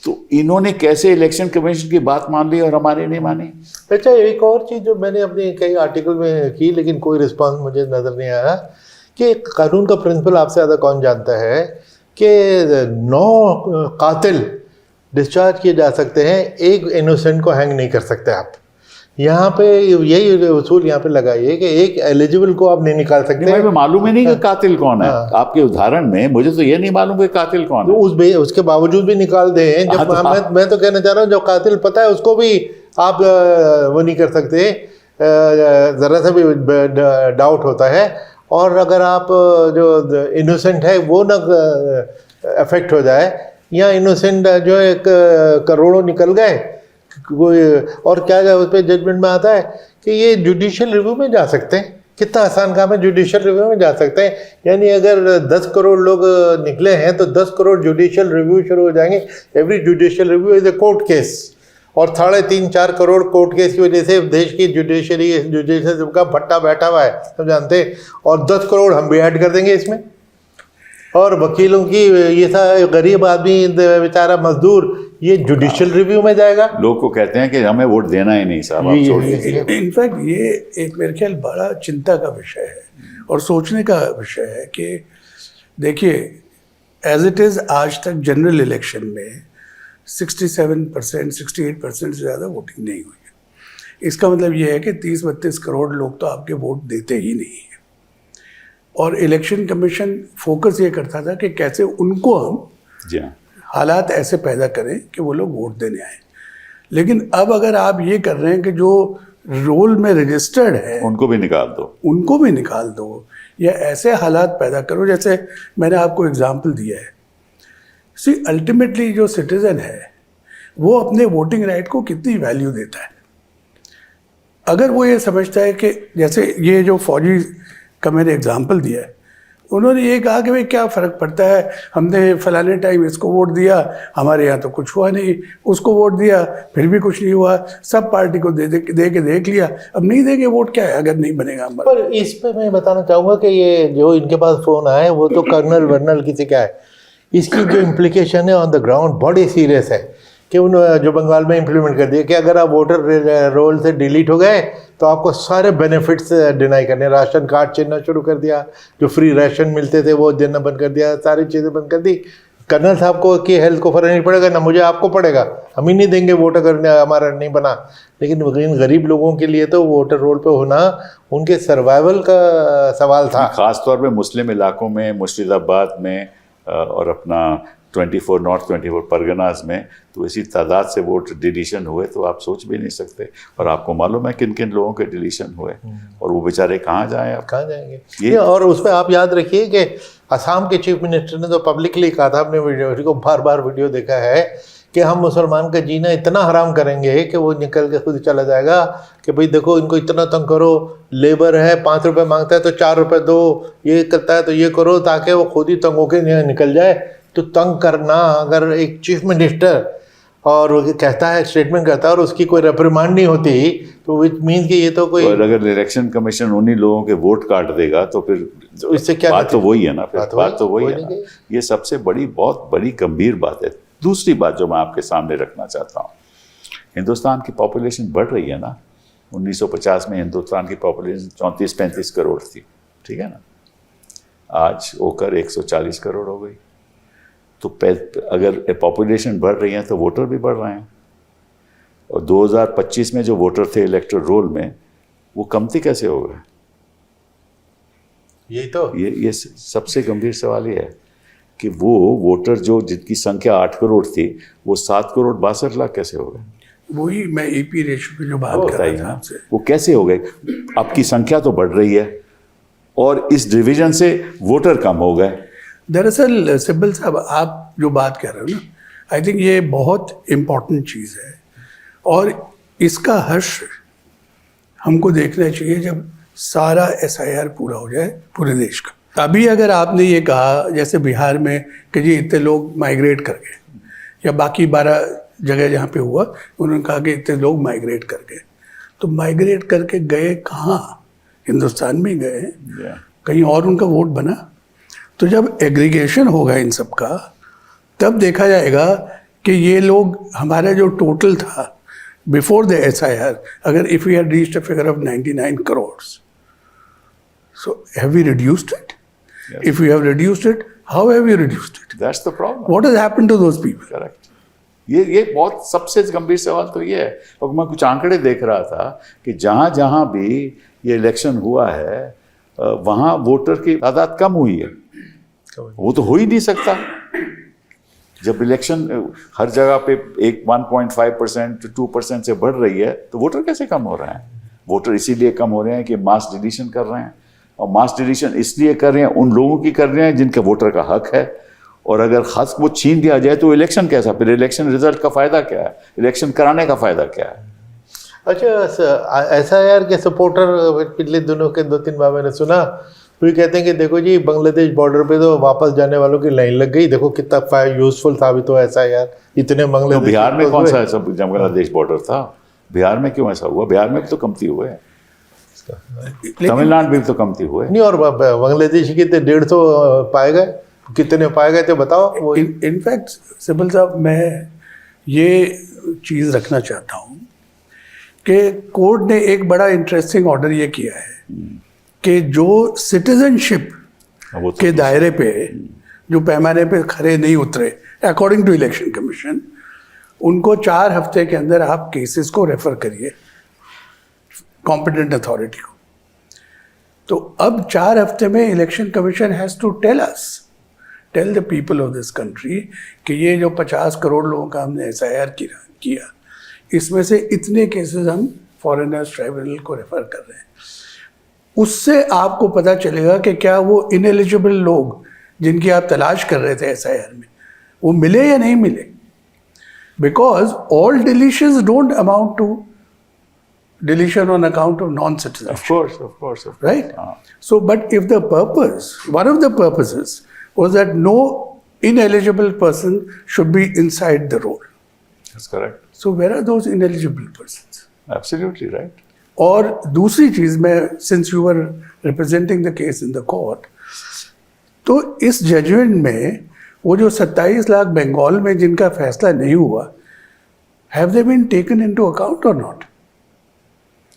तो इन्होंने कैसे इलेक्शन कमीशन की बात मान ली और हमारी नहीं मानी? अच्छा, एक और चीज़ जो मैंने अपने कई आर्टिकल में की लेकिन कोई रिस्पांस मुझे नज़र नहीं आया कि कानून का प्रिंसिपल आपसे ज़्यादा कौन जानता है कि 9 कातिल डिस्चार्ज किए जा सकते हैं, एक इनोसेंट को हैंग नहीं कर सकते आप। यहाँ पे यही उसूल यहाँ पे लगाइए कि एक एलिजिबल को आप नहीं निकाल सकते। भाई मालूम ही नहीं कि कातिल कौन है। आपके उदाहरण में मुझे तो ये नहीं मालूम कि कातिल कौन है। तो उसके बावजूद भी निकाल दें। जब मैं तो कहना चाह रहा हूँ जो कातिल पता है उसको भी आप वो नहीं कर सकते, ज़रा सा भी डाउट होता है। और अगर आप जो इनोसेंट है वो ना अफेक्ट हो जाए, या इनोसेंट जो एक करोड़ों निकल गए कोई, और क्या उस पर जजमेंट में आता है कि ये जुडिशियल रिव्यू में जा सकते हैं। कितना आसान काम है, जुडिशियल रिव्यू में जा सकते हैं। यानी अगर 10 करोड़ लोग निकले हैं तो 10 करोड़ जुडिशियल रिव्यू शुरू हो जाएंगे। Every judicial review is a court case, और 3.5-4 करोड़ कोर्ट केस की वजह से देश की जुडिशियल का भट्टा बैठा हुआ है, सब जानते हैं। और 10 करोड़ हम भी ऐड कर देंगे इसमें, और वकीलों की ये था गरीब आदमी बेचारा मजदूर, ये जुडिशियल रिव्यू में जाएगा। लोग को कहते हैं कि हमें वोट देना ही नहीं साहब, आप छोड़ दीजिए। इनफैक्ट ये एक मेरे ख्याल बड़ा चिंता का विषय है और सोचने का विषय है कि देखिए एज इट इज़ आज तक जनरल इलेक्शन में 67%, 68% से ज़्यादा वोटिंग नहीं हुई है। इसका मतलब ये है कि 30-32 करोड़ लोग तो आपके वोट देते ही नहीं हैं। और इलेक्शन कमीशन फोकस ये करता था कि कैसे उनको हम हालात ऐसे पैदा करें कि वो लोग वोट देने आए। लेकिन अब अगर आप ये कर रहे हैं कि जो रोल में रजिस्टर्ड है उनको भी निकाल दो, या ऐसे हालात पैदा करो जैसे मैंने आपको एग्जाम्पल दिया है। सी अल्टीमेटली जो सिटीज़न है वो अपने वोटिंग राइट को कितनी वैल्यू देता है। अगर वो ये समझता है कि जैसे ये जो फौजी का मैंने एग्जाम्पल दिया है, उन्होंने ये कहा कि भाई क्या फ़र्क पड़ता है, हमने फलाने टाइम इसको वोट दिया, हमारे यहाँ तो कुछ हुआ नहीं, उसको वोट दिया फिर भी कुछ नहीं हुआ, सब पार्टी को दे के देख लिया, अब नहीं देंगे वोट, क्या है अगर नहीं बनेगा हमारा। पर इस पे मैं बताना चाहूँगा कि ये जो इनके पास फ़ोन आए वो तो कर्नल वर्नल किसी का है, इसकी जो इम्प्लीकेशन है ऑन द ग्राउंड बड़ी सीरियस है कि उन्होंने जो बंगाल में इम्प्लीमेंट कर दिया कि अगर आप वोटर रोल से डिलीट हो गए तो आपको सारे बेनिफिट्स डिनाई करने, राशन कार्ड छीनना शुरू कर दिया, जो फ्री राशन मिलते थे वो देना बंद कर दिया, सारी चीज़ें बंद कर दी। कर्नल साहब को की हेल्थ को फ़र्क नहीं पड़ेगा, ना मुझे आपको पड़ेगा, हम ही नहीं देंगे वोट अगर हमारा नहीं बना। लेकिन गरीब लोगों के लिए तो वोटर रोल पे होना उनके सर्वाइवल का सवाल था। ख़ास तौर पर मुस्लिम इलाकों में, मुर्शिदाबाद में और अपना 24 नॉर्थ 24 परगनाज में तो इसी तादाद से वोट डिलीशन हुए तो आप सोच भी नहीं सकते। और आपको मालूम है किन किन लोगों के डिलीशन हुए, और वो बेचारे कहाँ जाएं, आप कहाँ जाएंगे ये। और उसमें आप याद रखिए कि असम के चीफ मिनिस्टर ने तो पब्लिकली कहा था, आपने वीडियो को बार बार वीडियो देखा है कि हम मुसलमान का जीना इतना हराम करेंगे कि वो निकल के खुद चला जाएगा कि भाई देखो इनको इतना तंग करो, लेबर है 5 रुपए मांगता है तो 4 रुपए दो, ये करता है तो ये करो, ताकि वो खुद ही तंग होकर निकल जाए। तो तंग करना, अगर एक चीफ मिनिस्टर और वो कहता है, स्टेटमेंट करता है और उसकी कोई रिप्रिमांड नहीं होती, तो विच मीन कि ये तो कोई, और अगर इलेक्शन कमीशन उन्हीं लोगों के वोट काट देगा तो फिर तो इससे क्या बात तो वही है ना, फिर बात तो वही वही है ना। नहीं ये सबसे बड़ी, बहुत बड़ी गंभीर बात है। दूसरी बात जो मैं आपके सामने रखना चाहता हूँ, हिंदुस्तान की पॉपुलेशन बढ़ रही है ना। 1950 में हिंदुस्तान की पॉपुलेशन 34-35 करोड़ थी, ठीक है ना। आज होकर 140 करोड़ हो गई। तो अगर पॉपुलेशन बढ़ रही है तो वोटर भी बढ़ रहे हैं। और 2025 में जो वोटर थे इलेक्टोरल रोल में, वो कमती कैसे हो गए? यही तो ये सबसे गंभीर सवाल ये है कि वो वोटर जो जिनकी संख्या 8 करोड़ थी, वो 7 करोड़ 62 लाख कैसे हो गए? वही मैं ईपी रेशियो की जो बात कर रहा था आपसे, वो कैसे हो गए? आपकी संख्या तो बढ़ रही है और इस डिवीजन से वोटर कम हो गए। दरअसल सिब्बल साहब, आप जो बात कर रहे हो ना, आई थिंक ये बहुत इम्पॉर्टेंट चीज़ है और इसका हर्ष हमको देखना चाहिए जब सारा SIR पूरा हो जाए पूरे देश का। अभी अगर आपने ये कहा जैसे बिहार में कि जी इतने लोग माइग्रेट कर गए, या बाकी 12 जगह जहाँ पे हुआ उन्होंने कहा कि इतने लोग माइग्रेट कर गए, तो माइग्रेट करके गए कहाँ? हिंदुस्तान में गए, कहीं और उनका वोट बना? तो जब एग्रीगेशन होगा इन सब का, तब देखा जाएगा कि ये लोग, हमारा जो टोटल था बिफोर द SIR, अगर if we had reached a figure of 99 crore, so have we reduced it? If we have reduced it, how have we reduced it? That's the problem. What has happened to those people? Correct. ये बहुत सबसे गंभीर सवाल तो ये है। और मैं कुछ आंकड़े देख रहा था कि जहाँ जहाँ भी ये इलेक्शन हुआ है, वहाँ वोटर की तादाद कम हुई है। वो तो हो ही नहीं सकता। जब इलेक्शन हर जगह पे 1.5% 2% से बढ़ रही है, तो वोटर कैसे कम हो रहे हैं? वोटर इसीलिए कम हो रहे हैं कि मास डिलीशन कर रहे हैं, और मास डिलीशन इसलिए कर रहे हैं, उन लोगों की कर रहे हैं जिनके वोटर का हक है। और अगर हक वो छीन दिया जाए तो इलेक्शन कैसा? फिर इलेक्शन रिजल्ट का फायदा क्या है? इलेक्शन कराने का फायदा क्या है? अच्छा, SIR के सपोर्टर पिछले दिनों के 2-3 बार मैंने सुना, तो ये कहते हैं कि देखो जी बांग्लादेश बॉर्डर पे तो वापस जाने वालों की लाइन लग गई, देखो कितना यूजफुल साबित हुआ SIR। इतने बांग्लादेश, तो बिहार में कौन सा ऐसा बांग्लादेश बॉर्डर था? बिहार में क्यों ऐसा हुआ? बिहार में भी तो कमती हुए, तमिलनाडु में भी तो कमती हुए नहीं। और बांग्लादेशी कितने 150 पाए गए, कितने पाए गए थे बताओ? वो इनफैक्ट सिब्बल साहब, मैं ये चीज़ रखना चाहता हूँ कि कोर्ट ने एक बड़ा इंटरेस्टिंग ऑर्डर ये किया है कि जो सिटीजनशिप के दायरे पे जो पैमाने पे खरे नहीं उतरे, अकॉर्डिंग टू इलेक्शन कमीशन, उनको 4 हफ्ते के अंदर आप केसेस को रेफर करिए कॉम्पिटेंट अथॉरिटी को। तो अब 4 हफ्ते में election commission has to tell the people of this country कि ये जो 50 करोड़ लोगों का हमने SIR किया, इसमें से इतने केसेस हम फॉरेनर्स ट्राइब्यूनल को रेफर कर रहे हैं। उससे आपको पता चलेगा कि क्या वो इनएलिजिबल लोग जिनकी आप तलाश कर रहे थे SIR में, वो मिले या नहीं मिले। Because all deletions don't amount to deletion on account of non-citizenship. Of course. Right? So, but if the purpose, one of the purposes was that no ineligible person should be inside the roll. That's correct. So, where are those ineligible persons? Absolutely right. और दूसरी चीज़, मैं, since you were representing the case in the court, तो इस judgement में वो जो 27 लाख बंगाल में जिनका फैसला नहीं हुआ, have they been taken into account or not?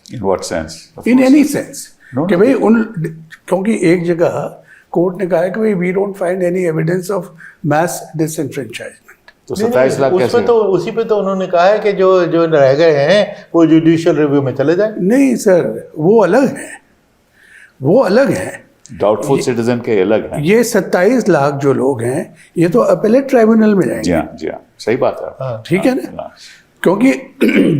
In what sense? In any sense. No, कि भाई क्योंकि एक जगह कोर्ट ने कहा है कि भाई we don't find any evidence of mass disenfranchisement. तो 27 लाख कैसे? तो उसी पे तो उन्होंने कहा है कि जो रह गए हैं वो जुडिशियल रिव्यू में चले जाए। नहीं सर, वो अलग हैं। डाउटफुल सिटीजन के अलग हैं। ये 27 लाख जो लोग हैं, ये तो अपीलेट ट्राइब्यूनल में जाएंगे। जी हाँ, सही बात है। ठीक है ना, क्योंकि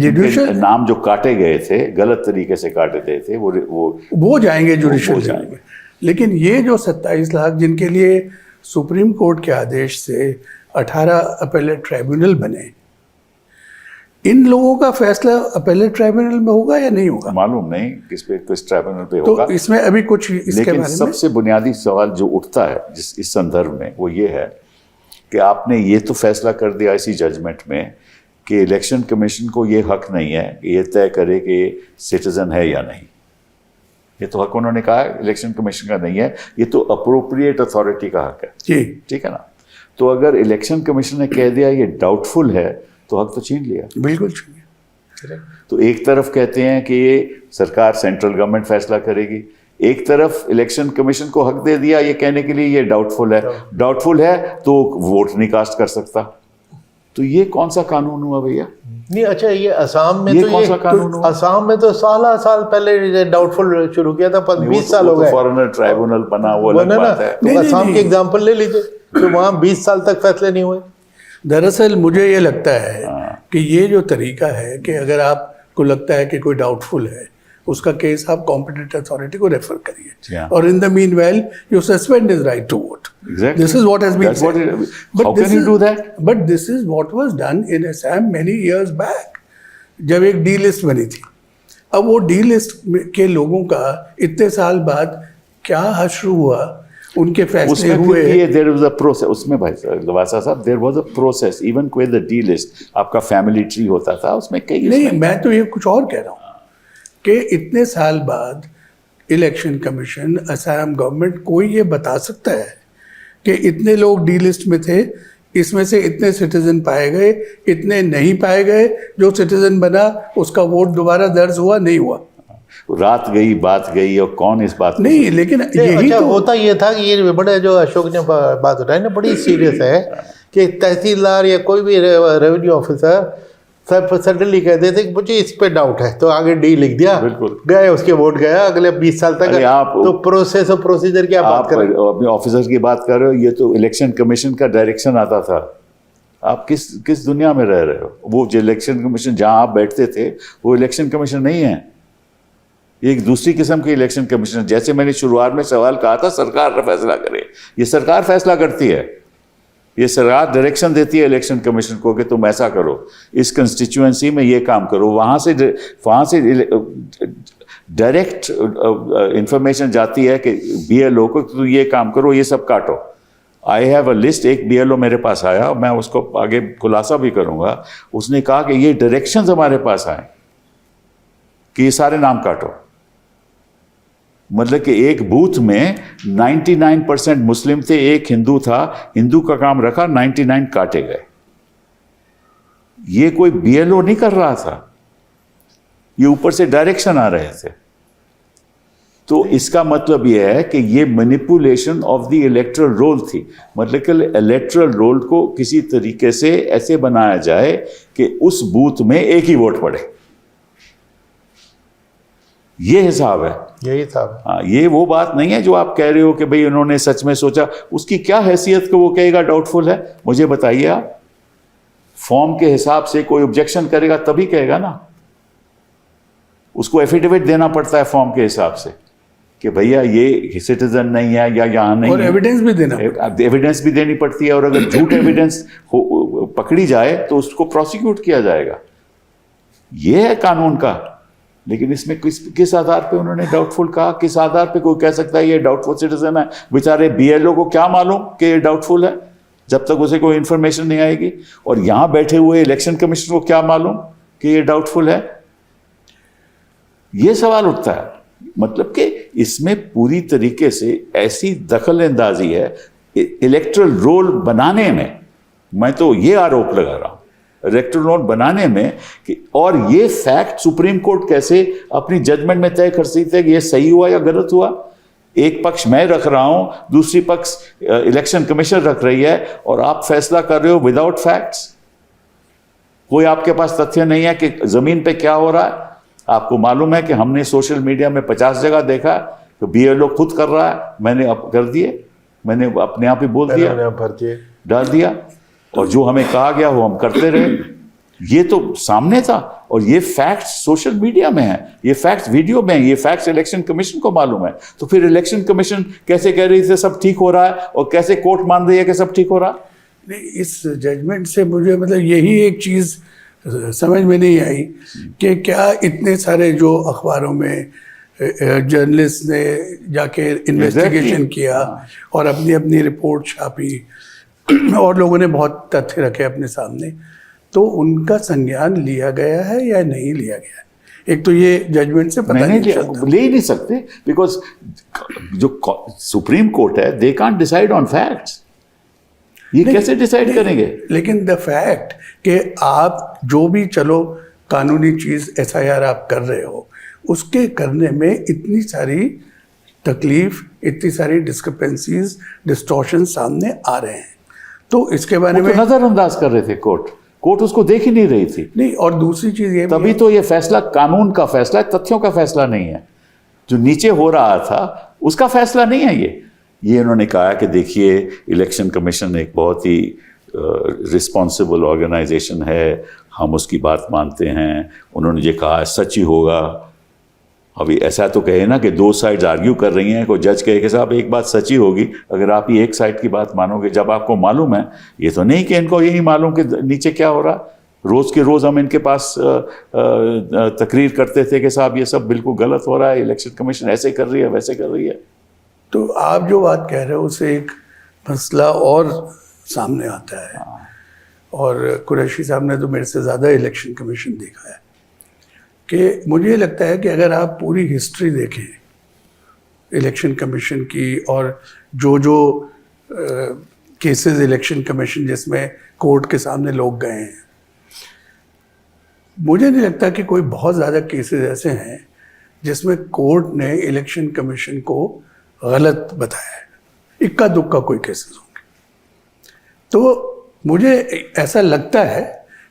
जुडिशियल नाम जो काटे गए थे, गलत तरीके से काटे गए थे, वो जाएंगे जुडिशियल में। लेकिन ये जो 27 लाख जिनके लिए सुप्रीम कोर्ट के आदेश से 18 अपीलेट ट्राइब्यूनल बने, इन लोगों का फैसला अपेलेट ट्राइब्यूनल में होगा या नहीं होगा? मालूम नहीं किस ट्राइब्यूनल पे तो होगा। इसमें अभी कुछ इसके लेकिन बारे में सबसे बुनियादी सवाल जो उठता है इस संदर्भ में वो ये है कि आपने ये तो फैसला कर दिया इसी जजमेंट में कि इलेक्शन कमीशन को ये हक नहीं है कि ये तय करे कि सिटीजन है या नहीं। ये तो हक उन्होंने कहा है इलेक्शन कमीशन का नहीं है, ये तो अप्रोप्रिएट अथॉरिटी का हक है। जी, ठीक है ना। तो अगर इलेक्शन कमीशन ने कह दिया ये डाउटफुल है तो हक तो छीन लिया। बिल्कुल। तो एक तरफ कहते हैं कि ये सरकार सेंट्रल गवर्नमेंट फैसला करेगी, एक तरफ इलेक्शन कमीशन को हक दे दिया ये कहने के लिए ये डाउटफुल है। डाउटफुल है तो वोट नहीं कास्ट कर सकता। तो ये कौन सा कानून हुआ भैया? नहीं अच्छा, ये असम में ये तो कौन सा कानून हुआ? असम में तो साल पहले डाउटफुल शुरू किया था, 20 साल हो गए। फॉरेनर ट्राइब्यूनल बना वो अलग बात है। तो असम के एग्जांपल ले लीजिए, तो वहाँ 20 साल तक फैसले नहीं हुए। दरअसल मुझे ये लगता है कि ये जो तरीका है कि अगर आपको लगता है कि कोई डाउटफुल है उसका केस आप कॉम्पिटेंट अथॉरिटी को रेफर करिए, Yeah. और in the meanwhile you suspend his right to vote. Exactly. This is what has been That's what said. it- how can you do that? But this is what was done in Assam many years back, जब एक D list बनी थी। अब वो D list के लोगों का इतने साल बाद क्या हश्र हुआ, उनके फैसले उसमें हुए। फिर ये देयर वाज अ प्रोसेस उसमें भाई लवासा साहब, there was a process even with the D list. आपका फैमिली ट्री होता था उसमें कई नहीं, मैं तो ये कुछ और कह रहा हूँ कि इतने साल बाद इलेक्शन कमीशन, असम गवर्नमेंट, कोई ये बता सकता है कि इतने लोग डी लिस्ट में थे, इसमें से इतने सिटीजन पाए गए, इतने नहीं पाए गए, जो सिटीजन बना उसका वोट दोबारा दर्ज हुआ नहीं हुआ। रात गई बात गई और कौन इस बात नहीं, लेकिन यही अच्छा, तो होता ये था कि ये बड़े जो अशोक ने बात उठाई ना, बड़ी सीरियस है कि तहसीलदार या कोई भी रेवेन्यू ऑफिसर सब सडनली कह देते कि मुझे इस पे डाउट है, तो आगे डी लिख दिया, बिल्कुल। गए उसके वोट गया अगले 20 साल तक। अरे आप तो प्रोसेस और प्रोसीजर की आप बात कर रहे हैं। अपने ऑफिसर की बात कर रहे हो, ये तो इलेक्शन कमीशन का डायरेक्शन आता था। आप किस दुनिया में रह रहे हो? वो जो इलेक्शन कमीशन जहां आप बैठते थे वो इलेक्शन कमीशन नहीं है, ये एक दूसरी किस्म के इलेक्शन कमीशन। जैसे मैंने शुरुआत में सवाल कहा था सरकार फैसला करे, ये सरकार फैसला करती है, ये सरकार डायरेक्शन देती है इलेक्शन कमीशन को कि तुम ऐसा करो, इस कंस्टिट्यूएंसी में ये काम करो। वहाँ से डायरेक्ट इंफॉर्मेशन जाती है कि BLO को तो ये काम करो, ये सब काटो। I have a list. एक BLO मेरे पास आया, मैं उसको आगे खुलासा भी करूँगा। उसने कहा कि ये डायरेक्शंस हमारे पास आए कि ये सारे नाम काटो। मतलब कि एक बूथ में 99% मुस्लिम थे, एक हिंदू था, हिंदू का काम रखा, 99 काटे गए। ये कोई BLO नहीं कर रहा था, ये ऊपर से डायरेक्शन आ रहे थे। तो इसका मतलब यह है कि ये manipulation of the electoral roll थी। मतलब कि इलेक्टरल रोल को किसी तरीके से ऐसे बनाया जाए कि उस बूथ में एक ही वोट पड़े, ये हिसाब है। यही था। हाँ, ये वो बात नहीं है जो आप कह रहे हो कि भाई उन्होंने सच में सोचा। उसकी क्या हैसियत कि वो कहेगा डाउटफुल है? मुझे बताइए आप। फॉर्म के हिसाब से कोई ऑब्जेक्शन करेगा तभी कहेगा ना, उसको एफिडेविट देना पड़ता है फॉर्म के हिसाब से कि भैया ये सिटीजन नहीं है या यहाँ नहीं और है। एविडेंस भी देना, एविडेंस भी देनी पड़ती है, और अगर झूठ एविडेंस पकड़ी जाए तो उसको प्रोसिक्यूट किया जाएगा। ये है कानून का। लेकिन इसमें किस आधार पे उन्होंने डाउटफुल कहा? किस आधार पे कोई कह सकता है ये डाउटफुल सिटीजन है? बेचारे BLO को क्या मालूम कि ये डाउटफुल है जब तक उसे कोई इंफॉर्मेशन नहीं आएगी। और यहां बैठे हुए इलेक्शन कमीशन को क्या मालूम कि ये डाउटफुल है? ये सवाल उठता है। मतलब कि इसमें पूरी तरीके से ऐसी दखल अंदाजी है इलेक्टरल रोल बनाने में। मैं तो ये आरोप लगा रहा हूं इलेक्टरल रोल बनाने में कि, और ये फैक्ट सुप्रीम कोर्ट कैसे अपनी जजमेंट में तय कर सकती है कि ये सही हुआ या गलत हुआ। एक पक्ष मैं रख रहा हूं, दूसरी पक्ष इलेक्शन कमीशन रख रही है, और आप फैसला कर रहे हो विदाउट फैक्ट्स। कोई आपके पास तथ्य नहीं है कि जमीन पे क्या हो रहा है। आपको मालूम है कि हमने सोशल मीडिया में 50 जगह देखा तो BLO खुद कर रहा है, मैंने अब कर दिए, मैंने अपने आप ही बोल दिया, डाल दिया, और जो हमें कहा गया वो हम करते रहे। ये तो सामने था, और ये फैक्ट्स सोशल मीडिया में है, ये फैक्ट्स वीडियो में है, ये फैक्ट्स इलेक्शन कमीशन को मालूम है। तो फिर इलेक्शन कमीशन कैसे कह रही थी सब ठीक हो रहा है, और कैसे कोर्ट मान रही है कि सब ठीक हो रहा है? नहीं, इस जजमेंट से मुझे मतलब यही एक चीज़ समझ में नहीं आई कि क्या इतने सारे जो अखबारों में जर्नलिस्ट ने जाके इन्वेस्टिगेशन किया और अपनी अपनी रिपोर्ट छापी और लोगों ने बहुत तथ्य रखे अपने सामने, तो उनका संज्ञान लिया गया है या नहीं लिया गया है? एक तो ये जजमेंट से पता नहीं चलता। ले ही नहीं सकते, बिकॉज जो सुप्रीम कोर्ट है they can't decide on facts. ये कैसे डिसाइड करेंगे? लेकिन द फैक्ट कि आप जो भी चलो कानूनी चीज़ एसआईआर आप कर रहे हो, उसके करने में इतनी सारी तकलीफ, इतनी सारी डिस्क्रिपेंसीज, डिस्टॉर्शन सामने आ रहे हैं, तो इसके बारे में नजरअंदाज कर रहे थे कोर्ट उसको देख ही नहीं रही थी। नहीं, और दूसरी चीज़ ये तभी तो ये फैसला कानून का फैसला है, तथ्यों का फैसला नहीं है। जो नीचे हो रहा था उसका फैसला नहीं है ये इन्होंने कहा कि देखिए इलेक्शन कमीशन एक बहुत ही रिस्पॉन्सिबल ऑर्गेनाइजेशन है, हम उसकी बात मानते हैं, उन्होंने ये कहा सच ही होगा। अभी ऐसा तो कहे ना कि दो साइड्स आर्ग्यू कर रही हैं, कोई जज कहे कि साहब एक बात सच ही होगी अगर आप ही एक साइड की बात मानोगे, जब आपको मालूम है। ये तो नहीं कि इनको यही मालूम कि नीचे क्या हो रहा। रोज़ के रोज़ हम इनके पास तकरीर करते थे कि साहब ये सब बिल्कुल गलत हो रहा है, इलेक्शन कमीशन ऐसे कर रही है वैसे कर रही है। तो आप जो बात कह रहे हो उससे एक मसला और सामने आता है, और कुरैशी साहब ने तो मेरे से ज़्यादा इलेक्शन कमीशन देखा है, कि मुझे लगता है कि अगर आप पूरी हिस्ट्री देखें इलेक्शन कमीशन की, और जो केसेस इलेक्शन कमीशन जिसमें कोर्ट के सामने लोग गए हैं, मुझे नहीं लगता कि कोई बहुत ज़्यादा केसेस ऐसे हैं जिसमें कोर्ट ने इलेक्शन कमीशन को गलत बताया है। इक्का दुक्का कोई केसेस होंगे। तो मुझे ऐसा लगता है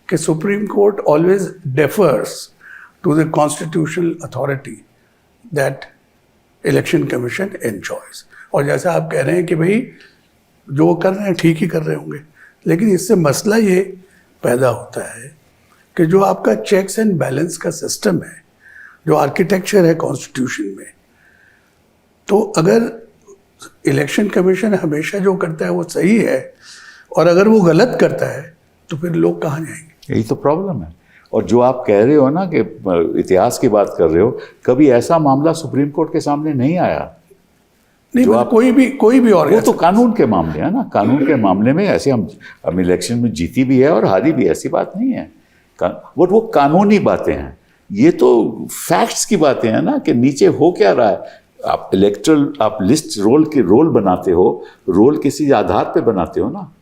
कि supreme court always defers to the constitutional authority that election commission enjoys. और जैसा आप कह रहे हैं कि भाई जो कर रहे हैं ठीक ही कर रहे होंगे, लेकिन इससे मसला ये पैदा होता है कि जो आपका चेक्स एंड बैलेंस का सिस्टम है, जो आर्किटेक्चर है कॉन्स्टिट्यूशन में, तो अगर इलेक्शन कमीशन हमेशा जो करता है वो सही है और अगर वो गलत करता है तो फिर लोग कहाँ जाएंगे? यही तो प्रॉब्लम है। और जो आप कह रहे हो ना कि इतिहास की बात कर रहे हो, कभी ऐसा मामला सुप्रीम कोर्ट के सामने नहीं आया। नहीं, जो आप कोई भी और वो तो कानून के मामले है ना, कानून के मामले में ऐसे हम इलेक्शन में जीती भी है और हारी भी, ऐसी बात नहीं है। वो कानूनी बातें हैं, ये तो फैक्ट्स की बातें हैं ना कि नीचे हो क्या रहा है। आप आप लिस्ट रोल बनाते हो, रोल किसी आधार पे बनाते हो ना।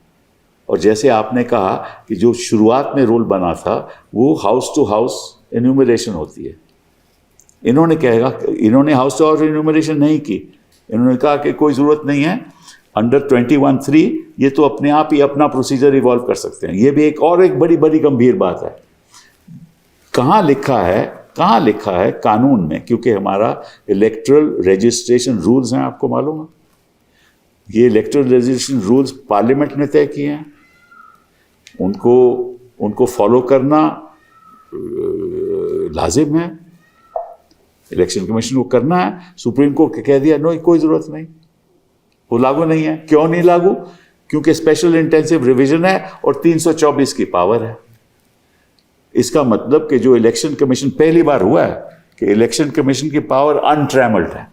और जैसे आपने कहा कि जो शुरुआत में रोल बना था वो हाउस टू हाउस एन्यूमरेशन होती है। इन्होंने हाउस टू हाउस एन्यूमरेशन नहीं की। इन्होंने कहा कि कोई ज़रूरत नहीं है, अंडर 21(3) ये तो अपने आप ही अपना प्रोसीजर इवॉल्व कर सकते हैं। ये भी एक बड़ी बड़ी गंभीर बात है। कहाँ लिखा है कानून में? क्योंकि हमारा इलेक्टरल रजिस्ट्रेशन रूल्स हैं, आपको मालूम है। ये इलेक्टरल रजिस्ट्रेशन रूल्स पार्लियामेंट ने तय किए हैं, उनको फॉलो करना लाजिम है। इलेक्शन कमीशन को करना है। सुप्रीम कोर्ट कह दिया नो, कोई ज़रूरत नहीं, वो लागू नहीं है। क्यों नहीं लागू? क्योंकि स्पेशल इंटेंसिव रिवीजन है और 324 की पावर है। इसका मतलब कि जो इलेक्शन कमीशन, पहली बार हुआ है कि इलेक्शन कमीशन की पावर अनट्रैमल्ड है।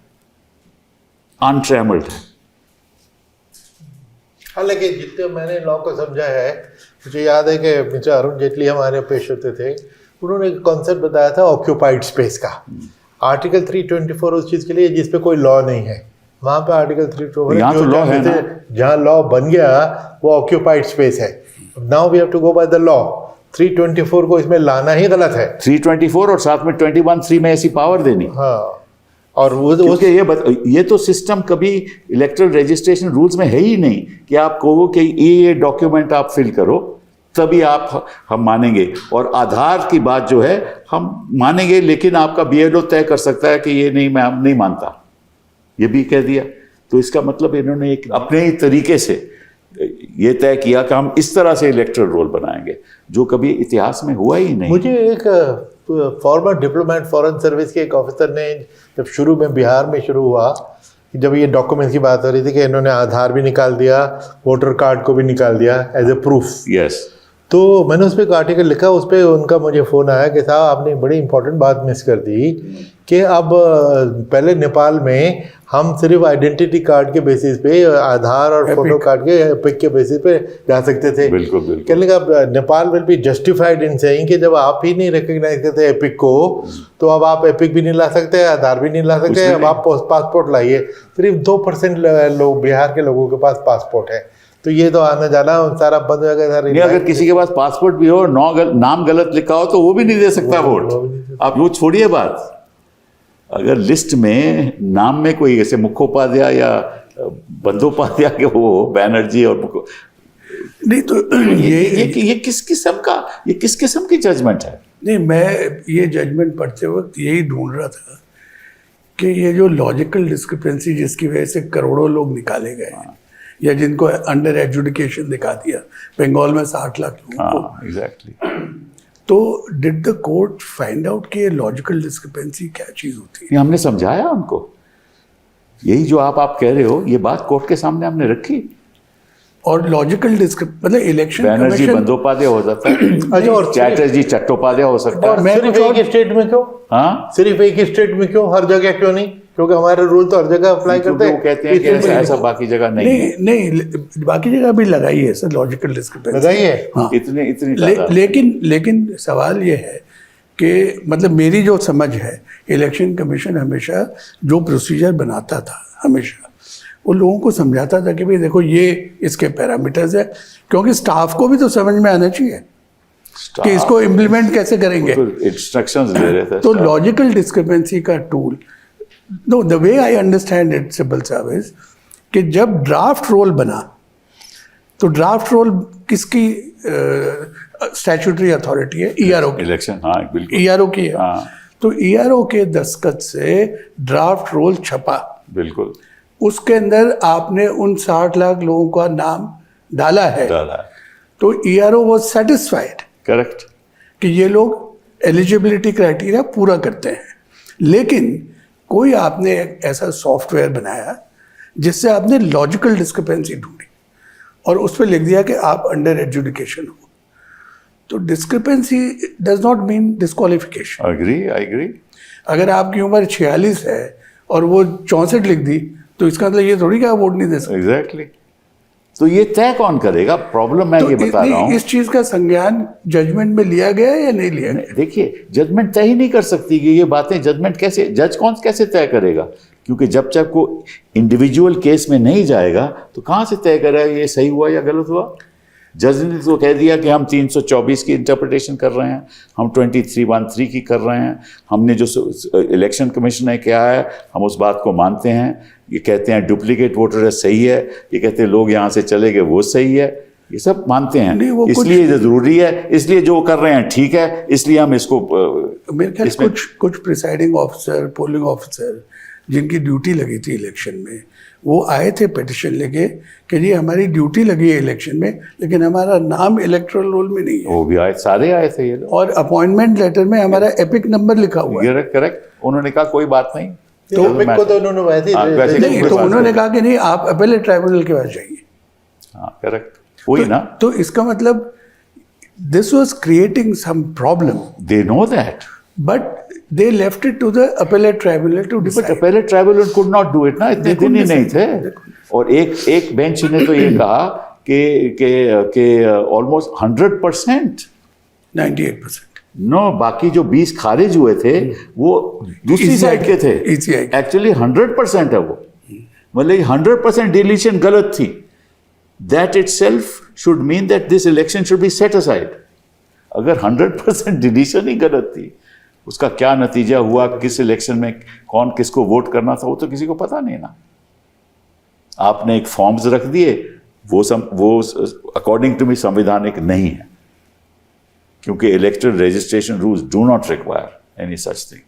हालांकि जितने मैंने लॉ को समझा है, मुझे याद है कि मिस्टर अरुण जेटली हमारे पेश होते थे, उन्होंने एक कॉन्सेप्ट बताया था ऑक्यूपाइड स्पेस का। आर्टिकल 324 उस चीज़ के लिए जिस पे कोई लॉ नहीं है, वहाँ पे आर्टिकल 324 यहाँ तो लॉ है ना, जहाँ लॉ बन गया वो ऑक्यूपाइड स्पेस है। Now we have to go by the law. 324 को इसमें लाना ही गलत है। 324 और साथ में 21(3) में ऐसी पावर देनी। हाँ, और ये तो सिस्टम कभी इलेक्टरल रजिस्ट्रेशन रूल्स में है ही नहीं कि आप कहो कि ये डॉक्यूमेंट आप फिल करो तभी हम मानेंगे। और आधार की बात जो है हम मानेंगे, लेकिन आपका बीएलओ तय कर सकता है कि ये नहीं, मैं नहीं मानता, ये भी कह दिया। तो इसका मतलब इन्होंने एक अपने ही तरीके से ये तय किया कि हम इस तरह से इलेक्टरल रोल बनाएंगे, जो कभी इतिहास में हुआ ही नहीं। मुझे एक फॉर्मर डिप्लोमेट फॉरेन सर्विस के एक ऑफिसर ने, जब शुरू में बिहार में शुरू हुआ, जब ये डॉक्यूमेंट्स की बात हो रही थी कि इन्होंने आधार भी निकाल दिया, वोटर कार्ड को भी निकाल दिया एज ए प्रूफ। यस। तो मैंने उस पर एक आर्टिकल लिखा, उस पर उनका मुझे फ़ोन आया कि साहब आपने बड़ी इंपॉर्टेंट बात मिस कर दी कि अब पहले नेपाल में हम सिर्फ आइडेंटिटी कार्ड के बेसिस पे, आधार और फोटो कार्ड के एपिक के बेसिस पे जा सकते थे। बिल्कुल बिल्कुल। कहने का Nepal will be justified in saying कि जब आप ही नहीं रिकग्नाइज करते एपिक को, तो अब आप एपिक भी नहीं ला सकते, आधार भी नहीं ला सकते, अब आप पासपोर्ट लाइए। सिर्फ 2% लोग, बिहार के लोगों के पास पासपोर्ट है, तो ये तो आना जाना सारा बंद हो जाएगा। नहीं, अगर किसी के पास पासपोर्ट भी हो, नाम गलत लिखा हो, तो वो भी नहीं दे सकता वोट। आप वो छोड़िए बात, अगर लिस्ट में नाम में कोई ऐसे मुखोपाध्याय या बंदोपाध्याय के हो, बैनर्जी और नहीं, तो ये किस किस्म की जजमेंट है? नहीं, मैं ये जजमेंट पढ़ते वक्त यही ढूंढ रहा था कि ये जो लॉजिकल डिस्क्रिपेंसी जिसकी वजह से करोड़ों लोग निकाले गए हैं, या जिनको अंडर एजुकेशन दिखा दिया, बंगाल में 60 लाख लोगों को, एग्जैक्टली। तो did the court find out कि ये लॉजिकल डिस्क्रिपेंसी क्या चीज होती है? हमने समझाया उनको, यही जो आप कह रहे हो, ये बात कोर्ट के सामने हमने रखी। और लॉजिकल मतलब इलेक्शन बैनर्जी बंदोपाध्याय हो सकता है, अच्छा, और चैटर्जी चट्टोपाध्याय हो सकता है। सिर्फ एक ही स्टेट में क्यों? हाँ, सिर्फ एक ही स्टेट में क्यों, हर जगह क्यों नहीं? क्योंकि हमारे रूल तो हर जगह अप्लाई करते हैं। वो कहते हैं कि ऐसा बाकी जगह नहीं है। नहीं, बाकी जगह भी लगाई है सर लॉजिकल डिस्क्रिपेंसी, लगाई है। हाँ, इतनी लेकिन सवाल ये है कि मतलब मेरी जो समझ है, इलेक्शन कमीशन हमेशा जो प्रोसीजर बनाता था, हमेशा वो लोगों को समझाता था कि भाई देखो ये इसके पैरामीटर्स है, क्योंकि स्टाफ को भी तो समझ में आना चाहिए कि इसको इम्प्लीमेंट कैसे करेंगे। इंस्ट्रक्शंस दे रहे थे। तो लॉजिकल डिस्क्रिपेंसी का tool, no, the way I understand it simple साहब इज कि जब ड्राफ्ट रोल बना, तो ड्राफ्ट रोल किसकी स्टैट्यूटरी अथॉरिटी है? ईआरओ की। इलेक्शन, हाँ बिल्कुल, ईआरओ की है। हाँ। तो ईआरओ के दस्तखत से ड्राफ्ट रोल छपा, बिल्कुल, उसके अंदर आपने उन 60 लाख लोगों का नाम डाला है, तो ईआरओ वाज सेटिस्फाइड, करेक्ट, कि ये लोग एलिजिबिलिटी क्राइटेरिया पूरा करते हैं। लेकिन कोई आपने एक ऐसा सॉफ्टवेयर बनाया जिससे आपने लॉजिकल डिस्क्रिपेंसी ढूंढी और उस पर लिख दिया कि आप अंडर एजुकेशन हो, तो discrepancy does not mean disqualification. I agree. अगर आपकी उम्र 46 है और वो 64 लिख दी, तो इसका मतलब ये थोड़ी कि आप वोट नहीं दे सकते। एग्जैक्टली। तो ये तय कौन करेगा? प्रॉब्लम मैं ये बता रहा हूँ, इस चीज का संज्ञान जजमेंट में लिया गया या नहीं लिया गया? देखिए, जजमेंट तय ही नहीं कर सकती कि ये बातें, जजमेंट कैसे, जज कौन कैसे तय करेगा? क्योंकि जब तक वो इंडिविजुअल केस में नहीं जाएगा तो कहाँ से तय करेगा ये सही हुआ या गलत हुआ? जज ने तो कह दिया कि हम 324 की इंटरप्रिटेशन कर रहे हैं, हम 2313 की कर रहे हैं, हमने जो इलेक्शन कमीशन ने क्या है हम उस बात को मानते हैं। ये कहते हैं डुप्लीकेट वोटर है, सही है, ये कहते हैं लोग यहाँ से चले गए वो सही है, ये सब मानते हैं, इसलिए ये ज़रूरी है, इसलिए जो कर रहे हैं ठीक है, इसलिए हम इसको मेरे ख्याल कुछ प्रिसाइडिंग ऑफिसर, पोलिंग ऑफिसर जिनकी ड्यूटी लगी थी इलेक्शन में, वो आए थे पिटिशन लेके कि जी हमारी ड्यूटी लगी है इलेक्शन में, लेकिन हमारा नाम इलेक्टोरल रोल में नहीं है। वो भी आए, सारे आए थे ये लोग, और अपॉइंटमेंट लेटर में हमारा एपिक नंबर लिखा हुआ है। करेक्ट। उन्होंने कहा कोई बात नहीं, तो एपिक को तो उन्होंने वैसे नहीं, तो उन्होंने कहा कि नहीं आप अपीलेट ट्राइब्यूनल के पास जाइए। हाँ करेक्ट, वही ना। तो इसका मतलब this was creating some problem, they know that, but they left it to the appellate tribunal to decide. But appellate tribunal could not do it ना, इतने दिन ही नहीं थे। और एक बेंच ने तो ये कहा कि ऑलमोस्ट 100%, 98%, नो, बाकी जो 20 खारिज हुए थे वो दूसरी साइड के थे, एक्चुअली 100% है वो, मतलब 100% डिलीशन गलत थी। That itself should mean that this election should be set aside. अगर 100% डिलीशन ही गलत थी, उसका क्या नतीजा हुआ, किस इलेक्शन में कौन किसको वोट करना था, वो तो किसी को पता नहीं ना। आपने एक फॉर्म्स रख दिए, वो अकॉर्डिंग टू मी संवैधानिक नहीं है, क्योंकि electoral registration rules do not require any such thing.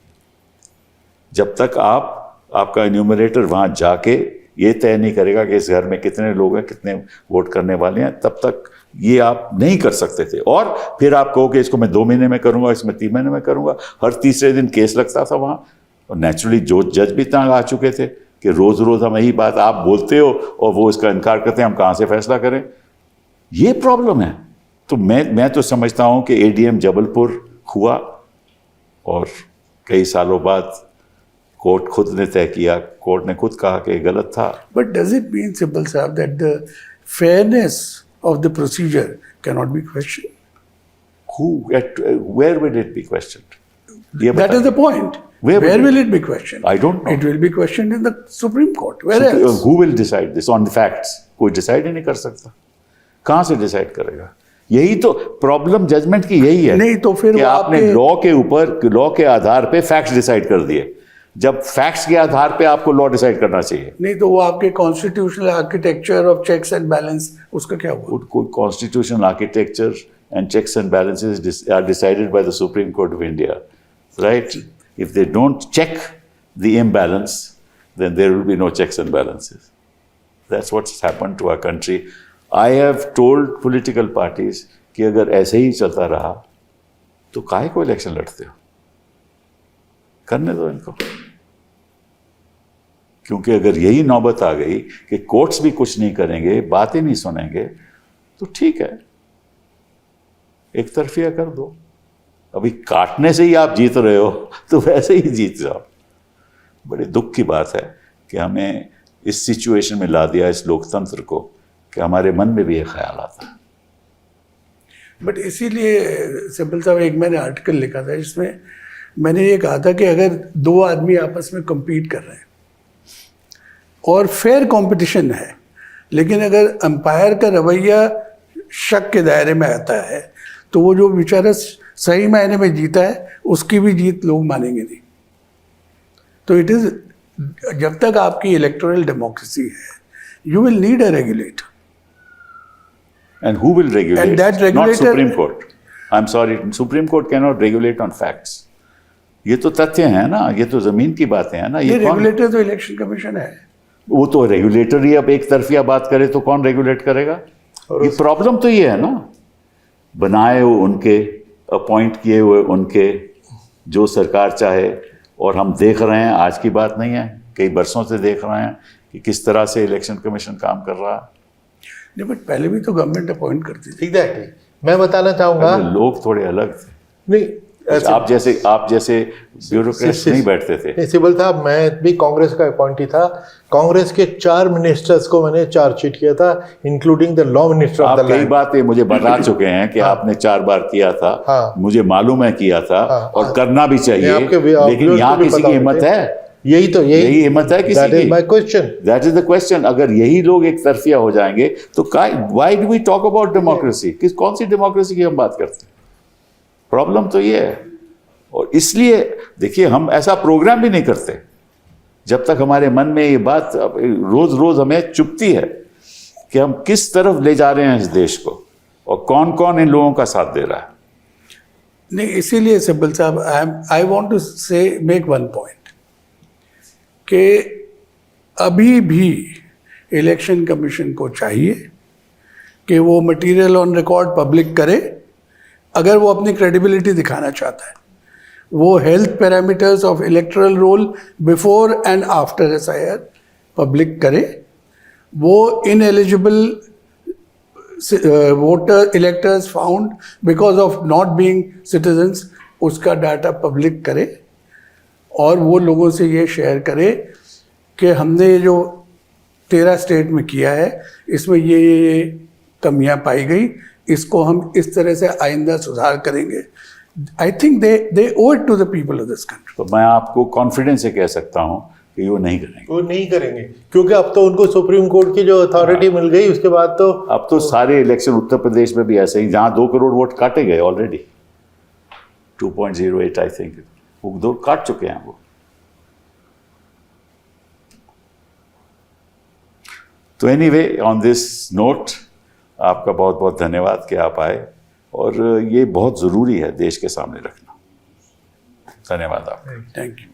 जब तक आपका इन्यूमरेटर वहां जाके ये तय नहीं करेगा कि इस घर में कितने लोग हैं, कितने वोट करने वाले हैं, तब तक ये आप नहीं कर सकते थे। और फिर आप कहो कि इसको मैं 2 महीने में करूंगा, इसमें 3 महीने में करूंगा, हर तीसरे दिन केस लगता था वहाँ। और नेचुरली जो जज भी तंग आ चुके थे कि रोज़ रोज़ हम यही बात आप बोलते हो और वो इसका इनकार करते हैं, हम कहाँ से फैसला करें। ये प्रॉब्लम है। तो मैं तो समझता हूं कि एडीएम जबलपुर हुआ और कई सालों बाद कोर्ट खुद ने तय किया, कोर्ट ने खुद कहा कि गलत था। But does it mean, Sibbal Sahab, that the fairness of the procedure cannot be questioned? Where will it be questioned? ये That is बताइए। the point. Where will it be questioned? I don't know. It will be questioned in the Supreme Court. Where else? Who will decide this on the facts? कोई decide ही नहीं कर सकता। कहाँ से decide करेगा? यही तो प्रॉब्लम जजमेंट की यही है। नहीं तो फिर कि वो आपने लॉ के आधार पे फैक्ट्स डिसाइड कर दिए, जब फैक्ट्स के आधार पे आपको लॉ डिसाइड करना चाहिए। नहीं तो वो आपके constitutional architecture of checks and balance, उसका क्या हुआ? कोई constitutional architecture and checks and balances are decided by the Supreme Court of India, right? If they don't check the imbalance, then there will be no checks and balances. That's what's happened to our country. I have told political parties कि अगर ऐसे ही चलता रहा तो काहे को election लड़ते हो, करने दो इनको। क्योंकि अगर यही नौबत आ गई कि कोर्ट्स भी कुछ नहीं करेंगे, बातें नहीं सुनेंगे, तो ठीक है, एक तरफिया कर दो। अभी काटने से ही आप जीत रहे हो तो वैसे ही जीत जाओ। बड़े दुख की बात है कि हमें इस सिचुएशन में ला दिया, इस लोकतंत्र को, कि हमारे मन में भी ये ख्याल आता है। बट इसीलिए सिब्बल साहब, एक मैंने आर्टिकल लिखा था जिसमें मैंने ये कहा था कि अगर दो आदमी आपस में compete कर रहे हैं और फेयर कंपटीशन है, लेकिन अगर अंपायर का रवैया शक के दायरे में आता है तो वो जो बेचारा सही मायने में जीता है उसकी भी जीत लोग मानेंगे नहीं। तो इट इज, जब तक आपकी इलेक्टोरल डेमोक्रेसी है, you will need a regulator. And who will regulate? And that Not regulator- Supreme Court. I'm sorry, Supreme Court cannot regulate on facts. ये तो तथ्य है ना, ये तो जमीन की बातें हैं ना। ये ये कौन, रेगुलेटर तो इलेक्शन कमीशन है। वो तो रेगुलेटर ही अब एक तरफिया बात करे तो कौन रेगुलेट करेगा? ये प्रॉब्लम तो ये है ना, बनाए हुए उनके, अपॉइंट किए हुए उनके, जो सरकार चाहे। और हम देख रहे हैं, आज की बात नहीं है, कई बरसों से देख रहे हैं कि किस तरह से इलेक्शन कमीशन काम कर रहा है। नहीं, बट पहले भी तो गवर्नमेंट अपॉइंट करती थी। एग्जैक्टली, मैं बताना चाहूँगा, लोग थोड़े अलग थे। नहीं आप जैसे ब्यूरोक्रेट्स नहीं बैठते थे। सिब्बल साहब, मैं भी कांग्रेस का अपॉइंटी था। कांग्रेस के 4 मिनिस्टर्स को मैंने चार्जशीट किया था, including the law minister of the आप कई लैंड। बातें मुझे बता चुके हैं कि आपने 4 बार किया था। हाँ। मुझे मालूम है किया था, और करना भी चाहिए, आपके लेकिन यहाँ किसी की हिम्मत है? यही हिम्मत है किसी की? My question, that is the question. अगर यही लोग एक तरफिया हो जाएंगे तो why do we talk about democracy? कौन सी डेमोक्रेसी की हम बात करते हैं? प्रॉब्लम तो ये है। और इसलिए देखिए, हम ऐसा प्रोग्राम भी नहीं करते जब तक हमारे मन में ये बात रोज रोज हमें चुभती है कि हम किस तरफ ले जा रहे हैं इस देश को, और कौन कौन इन लोगों का साथ दे रहा है। नहीं, इसीलिए सिब्बल साहब, आई वांट टू से मेक वन पॉइंट कि अभी भी इलेक्शन कमीशन को चाहिए कि वो मटेरियल ऑन रिकॉर्ड पब्लिक करे, अगर वो अपनी क्रेडिबिलिटी दिखाना चाहता है। वो health parameters of electoral roll before and after SIR public करे। वो ineligible voter electors found because of not being citizens, उसका डाटा पब्लिक करे, और वो लोगों से ये शेयर करे कि हमने ये जो 13 स्टेट में किया है, इसमें ये कमियां पाई गई, इसको हम इस तरह से आइंदा सुधार करेंगे। आई think they owe it to the people of this country. तो मैं आपको कॉन्फिडेंस से कह सकता हूं कि वो नहीं करेंगे। वो नहीं करेंगे, क्योंकि अब तो उनको सुप्रीम कोर्ट की जो अथॉरिटी मिल गई, उसके बाद तो अब तो सारे इलेक्शन उत्तर प्रदेश में भी ऐसे ही, जहां 2 करोड़ वोट काटे गए ऑलरेडी, 2.08 आई थिंक, वो 2 काट चुके हैं वो। तो एनीवे, ऑन दिस नोट, आपका बहुत बहुत धन्यवाद कि आप आए, और ये बहुत ज़रूरी है देश के सामने रखना। धन्यवाद आपका। Thank you.